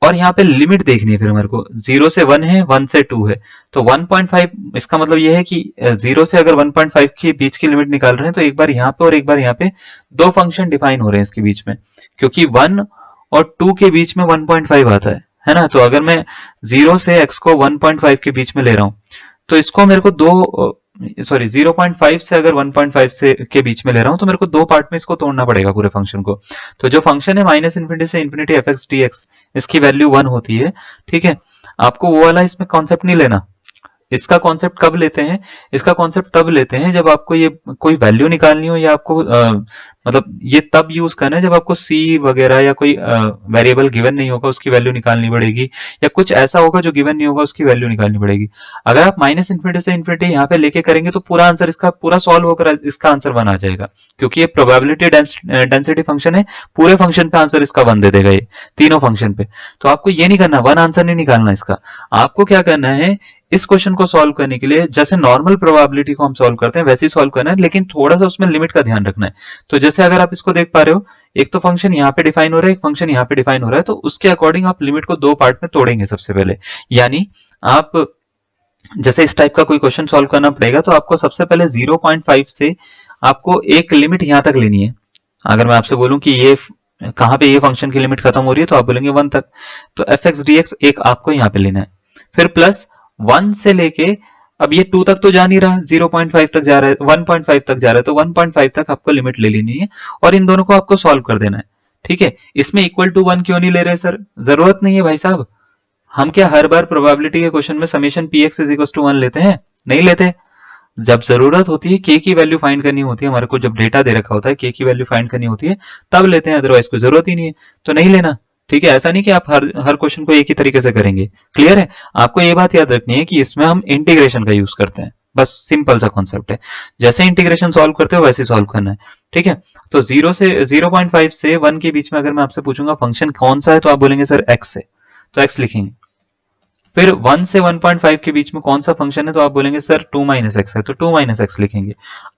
और यहाँ पे लिमिट देखनी है फिर मेरे को। 0 से 1 है, 1 से 2 है, तो 1.5 इसका मतलब ये है कि 0 से अगर 1.5 के बीच की लिमिट निकाल रहे हैं तो एक बार यहाँ पे और एक बार यहाँ पे दो फंक्शन डिफाइन हो रहे हैं इसके बीच में, क्योंकि 1 और 2 के बीच में 1.5 आता है ना। तो अगर मैं 0 से x को 1.5 के बीच में ले रहा हूं, तो इसको मेरे को दो, सॉरी 0.5 से अगर 1.5 से के बीच में ले रहा हूं तो मेरे को दो पार्ट में इसको तोड़ना पड़ेगा पूरे फंक्शन को। तो जो फंक्शन है माइनस इन्फिनिटी से infinity f x d x, इसकी वैल्यू 1 होती है। ठीक है, आपको वो वाला इसमें कॉन्सेप्ट नहीं लेना। इसका कॉन्सेप्ट कब लेते हैं, इसका कॉन्सेप्ट तब लेते हैं जब आपको ये कोई वैल्यू निकालनी हो, या आपको मतलब ये तब यूज करना है जब आपको सी वगैरह या कोई वेरिएबल गिवन नहीं होगा उसकी वैल्यू निकालनी पड़ेगी, या कुछ ऐसा होगा जो गिवन नहीं होगा उसकी वैल्यू निकालनी पड़ेगी। अगर आप माइनस इन्फिनिटी से इन्फिनिटी यहाँ पे लेके करेंगे तो पूरा आंसर इसका पूरा सॉल्व होकर इसका आंसर 1 आ जाएगा, क्योंकि ये प्रोबेबिलिटी डेंसिटी फंक्शन है। पूरे फंक्शन पे आंसर इसका 1 दे देगा ये, तीनों फंक्शन पे। तो आपको ये नहीं करना, 1 आंसर नहीं निकालना इसका। आपको क्या करना है, इस क्वेश्चन को सॉल्व करने के लिए जैसे नॉर्मल प्रोबेबिलिटी को हम सॉल्व करते हैं वैसे ही सॉल्व करना है, लेकिन थोड़ा सा उसमें लिमिट का ध्यान रखना है। तो जैसे अगर आप इसको देख पा रहे हो, एक तो फंक्शन यहाँ पे डिफाइन हो रहा है, एक फंक्शन यहाँ पे डिफाइन हो रहा है, तो उसके अकॉर्डिंग आप लिमिट को दो पार्ट में तोड़ेंगे सबसे पहले। यानी आप जैसे इस टाइप का कोई क्वेश्चन सॉल्व करना पड़ेगा तो आपको सबसे पहले 0.5 से आपको एक लिमिट यहां तक लेनी है। अगर मैं आपसे बोलूं कि ये कहां पे ये फंक्शन की लिमिट खत्म हो रही है तो आप बोलेंगे 1 तक, तो एफ एक्स डी एक्स एक आपको यहाँ पे लेना है। फिर प्लस 1 से लेके, अब ये 2 तक तो जा नहीं रहा, 0.5 तक जा रहा है, 1.5 तक जा रहा है, तो 1.5 तक आपको लिमिट ले लेनी है और इन दोनों को आपको सॉल्व कर देना है। ठीक है, इसमें इक्वल टू 1 क्यों नहीं ले रहे सर, जरूरत नहीं है भाई साहब। हम क्या हर बार प्रोबेबिलिटी के क्वेश्चन में summation p x is equal to 1 लेते हैं? नहीं लेते। जब जरूरत होती है, के की वैल्यू फाइंड करनी होती है हमारे को, जब डेटा दे रखा होता है के की वैल्यू फाइंड करनी होती है तब लेते हैं, अदरवाइज कोई जरूरत ही नहीं है तो नहीं लेना। ठीक है, ऐसा नहीं कि आप हर क्वेश्चन को एक ही तरीके से करेंगे। क्लियर है? आपको ये बात याद रखनी है कि इसमें हम इंटीग्रेशन का यूज करते हैं, बस सिंपल सा कॉन्सेप्ट है। जैसे इंटीग्रेशन सॉल्व करते हो वैसे सॉल्व करना है। ठीक है, तो 0.5 से 1 के बीच में अगर मैं आपसे पूछूंगा फंक्शन कौन सा है तो आप बोलेंगे सर एक्स है, तो एक्स लिखेंगे। फिर 1 से 1.5 के बीच में कौन सा फंक्शन है तो आप बोलेंगे सर 2 माइनस एक्स है, तो 2 माइनस एक्स लिखेंगे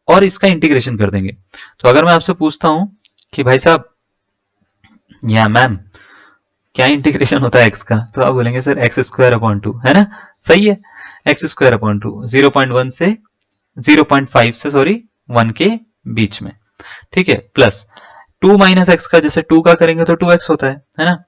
और इसका इंटीग्रेशन कर देंगे। तो अगर मैं आपसे पूछता हूं कि भाई साहब या मैम क्या इंटीग्रेशन होता है एक्स का, तो आप बोलेंगे सर एक्स स्क्वायर अपॉन 2, है ना। सही है, एक्स स्क्वायर अपॉन 2, 0.1 से 0.5 से सॉरी 1 के बीच में। ठीक है, प्लस 2 माइनस एक्स का जैसे 2 का करेंगे तो 2x होता है ना,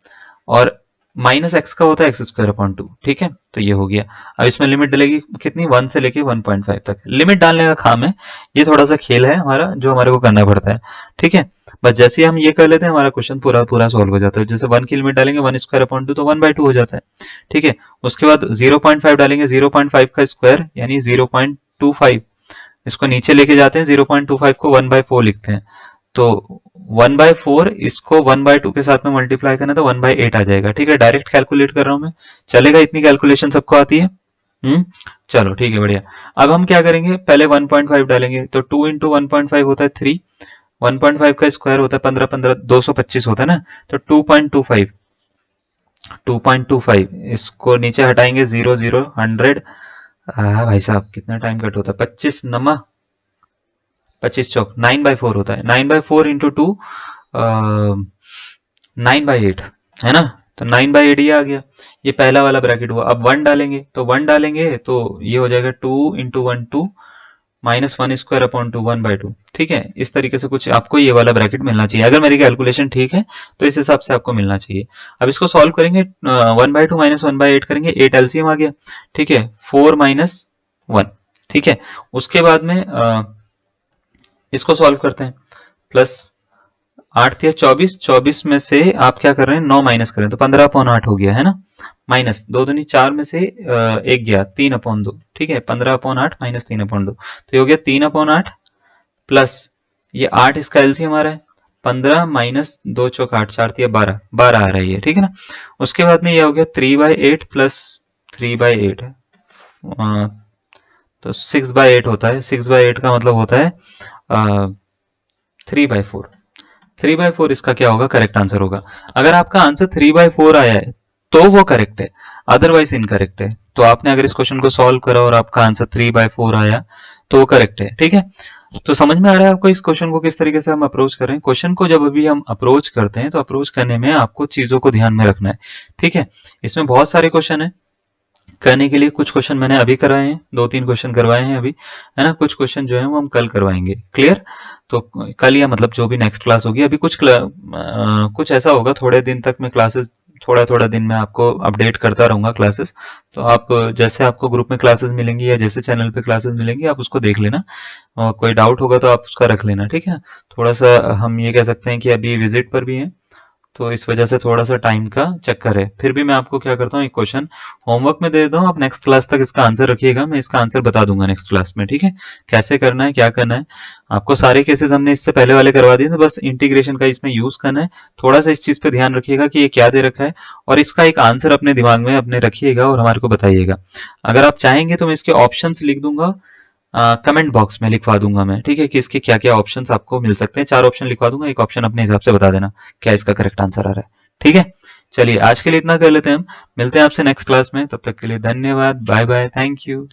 और माइनस एक्स का होता है एक्स स्क्वायर अपॉन 2। ठीक है, तो ये हो गया। अब इसमें लिमिट डलेगी कितनी, 1 से लेके 1.5 तक। लिमिट डालने का काम है, ये थोड़ा सा खेल है हमारा जो हमारे को करना पड़ता है। ठीक है, बस जैसे ही हम ये कर लेते हैं हमारा क्वेश्चन पूरा पूरा सॉल्व हो जाता है। जैसे 1 की लिमिट डालेंगे 1 स्क्वायर अपॉन 2 तो 1/2 हो जाता है। ठीक है, उसके बाद 0.5 डालेंगे, 0.5 का स्क्वायर यानी 0.25, इसको नीचे लेके जाते हैं, 0.25 को 1/4 लिखते हैं, तो 1/4 इसको 1/2 के साथ में मल्टीप्लाई करना तो 1/8 आ जाएगा। ठीक है, डायरेक्ट कैलकुलेट कर रहा हूं मैं, चलेगा? इतनी कैलकुलेशन सबको आती है? चलो ठीक है, बढ़िया। अब हम क्या करेंगे, पहले 1.5 डालेंगे, तो 2 इंटू 1.5 होता है 3, 1.5 का स्क्वायर होता है 15 15 225 होता है ना, तो 2.25, 2.25 इसको नीचे हटाएंगे, 0 0 100। भाई साहब कितना टाइम कट होता है, 25 नमा 25 चौक 9/4 होता है, 9/4 इंटू 2 9/8 है ना, तो 9/8 ये आ गया। ये पहला वाला ब्रैकेट हुआ। अब 1 डालेंगे, तो 1 डालेंगे तो ये हो जाएगा 2 इंटू 1 2 माइनस 1 स्क्वायर अपॉन 2 1/2। ठीक है, इस तरीके से कुछ आपको ये वाला ब्रैकेट मिलना चाहिए। अगर मेरी कैलकुलेशन ठीक है तो इस हिसाब से आपको मिलना चाहिए। अब इसको सॉल्व करेंगे, 1/2 माइनस 1/8 करेंगे, 8 एलसीएम आ गया। ठीक है, 4 माइनस 1। ठीक है, उसके बाद में इसको सॉल्व करते हैं, प्लस 8 या 24, 24 में से आप क्या कर रहे हैं 9 माइनस कर रहे हैं तो 15/8 हो गया है ना, माइनस 2 दूनी 4 में से 1 गया 3/2, ठीक है 15/8 माइनस 3/2 तो ये हो गया 3/8 प्लस ये 8 इसका एलसीएम आ रहा है 15 माइनस 2 चौक 8 4 तिया 12 12 आ रहा है ये, ठीक है ना। उसके बाद में ये हो गया 3/8 प्लस 3/8 है तो 6/8 होता है, 6/8 का मतलब होता है 3/4, 3/4 इसका क्या होगा करेक्ट आंसर होगा। अगर आपका आंसर 3/4 आया है तो वो करेक्ट है, अदरवाइज इनकरेक्ट है। तो आपने अगर इस क्वेश्चन को सॉल्व करा और आपका आंसर 3/4 आया तो वो करेक्ट है, ठीक है। तो समझ में आ रहा है आपको इस क्वेश्चन को किस तरीके से हम अप्रोच कर रहे हैं। क्वेश्चन को जब अभी हम अप्रोच करते हैं तो अप्रोच करने में आपको चीजों को ध्यान में रखना है, ठीक है। इसमें बहुत सारे क्वेश्चन है करने के लिए, कुछ क्वेश्चन मैंने अभी कराए हैं, 2-3 क्वेश्चन करवाए हैं अभी, है ना। कुछ क्वेश्चन जो है वो हम कल करवाएंगे, क्लियर। तो कल या मतलब जो भी नेक्स्ट क्लास होगी, अभी कुछ ऐसा होगा थोड़े दिन तक मैं क्लासेस थोड़ा थोड़ा दिन में आपको अपडेट करता रहूंगा क्लासेस। तो आप जैसे आपको ग्रुप में क्लासेस मिलेंगी या जैसे चैनल पे क्लासेस मिलेंगी आप उसको देख लेना, और कोई डाउट होगा तो आप उसका रख लेना, ठीक है। थोड़ा सा हम ये कह सकते हैं कि अभी विजिट पर भी हैं तो इस वजह से थोड़ा सा टाइम का चक्कर है। फिर भी मैं आपको क्या करता हूँ एक क्वेश्चन होमवर्क में दे देता हूँ, आप नेक्स्ट क्लास तक इसका आंसर रखिएगा, मैं इसका आंसर बता दूंगा नेक्स्ट क्लास में, ठीक है। कैसे करना है क्या करना है, आपको सारे केसेस हमने इससे पहले वाले करवा दिए थे, बस इंटीग्रेशन का इसमें यूज करना है। थोड़ा सा इस चीज पे ध्यान रखिएगा कि ये क्या दे रखा है और इसका एक आंसर अपने दिमाग में अपने रखिएगा और हमारे को बताइएगा। अगर आप चाहेंगे तो मैं इसके ऑप्शंस लिख दूंगा, कमेंट बॉक्स में लिखवा दूंगा मैं, ठीक है, कि इसके क्या क्या ऑप्शंस आपको मिल सकते हैं। 4 ऑप्शन लिखवा दूंगा, एक ऑप्शन अपने हिसाब से बता देना क्या इसका करेक्ट आंसर आ रहा है, ठीक है। चलिए आज के लिए इतना कर लेते हैं, हम मिलते हैं आपसे नेक्स्ट क्लास में, तब तक के लिए धन्यवाद, बाय बाय, थैंक यू।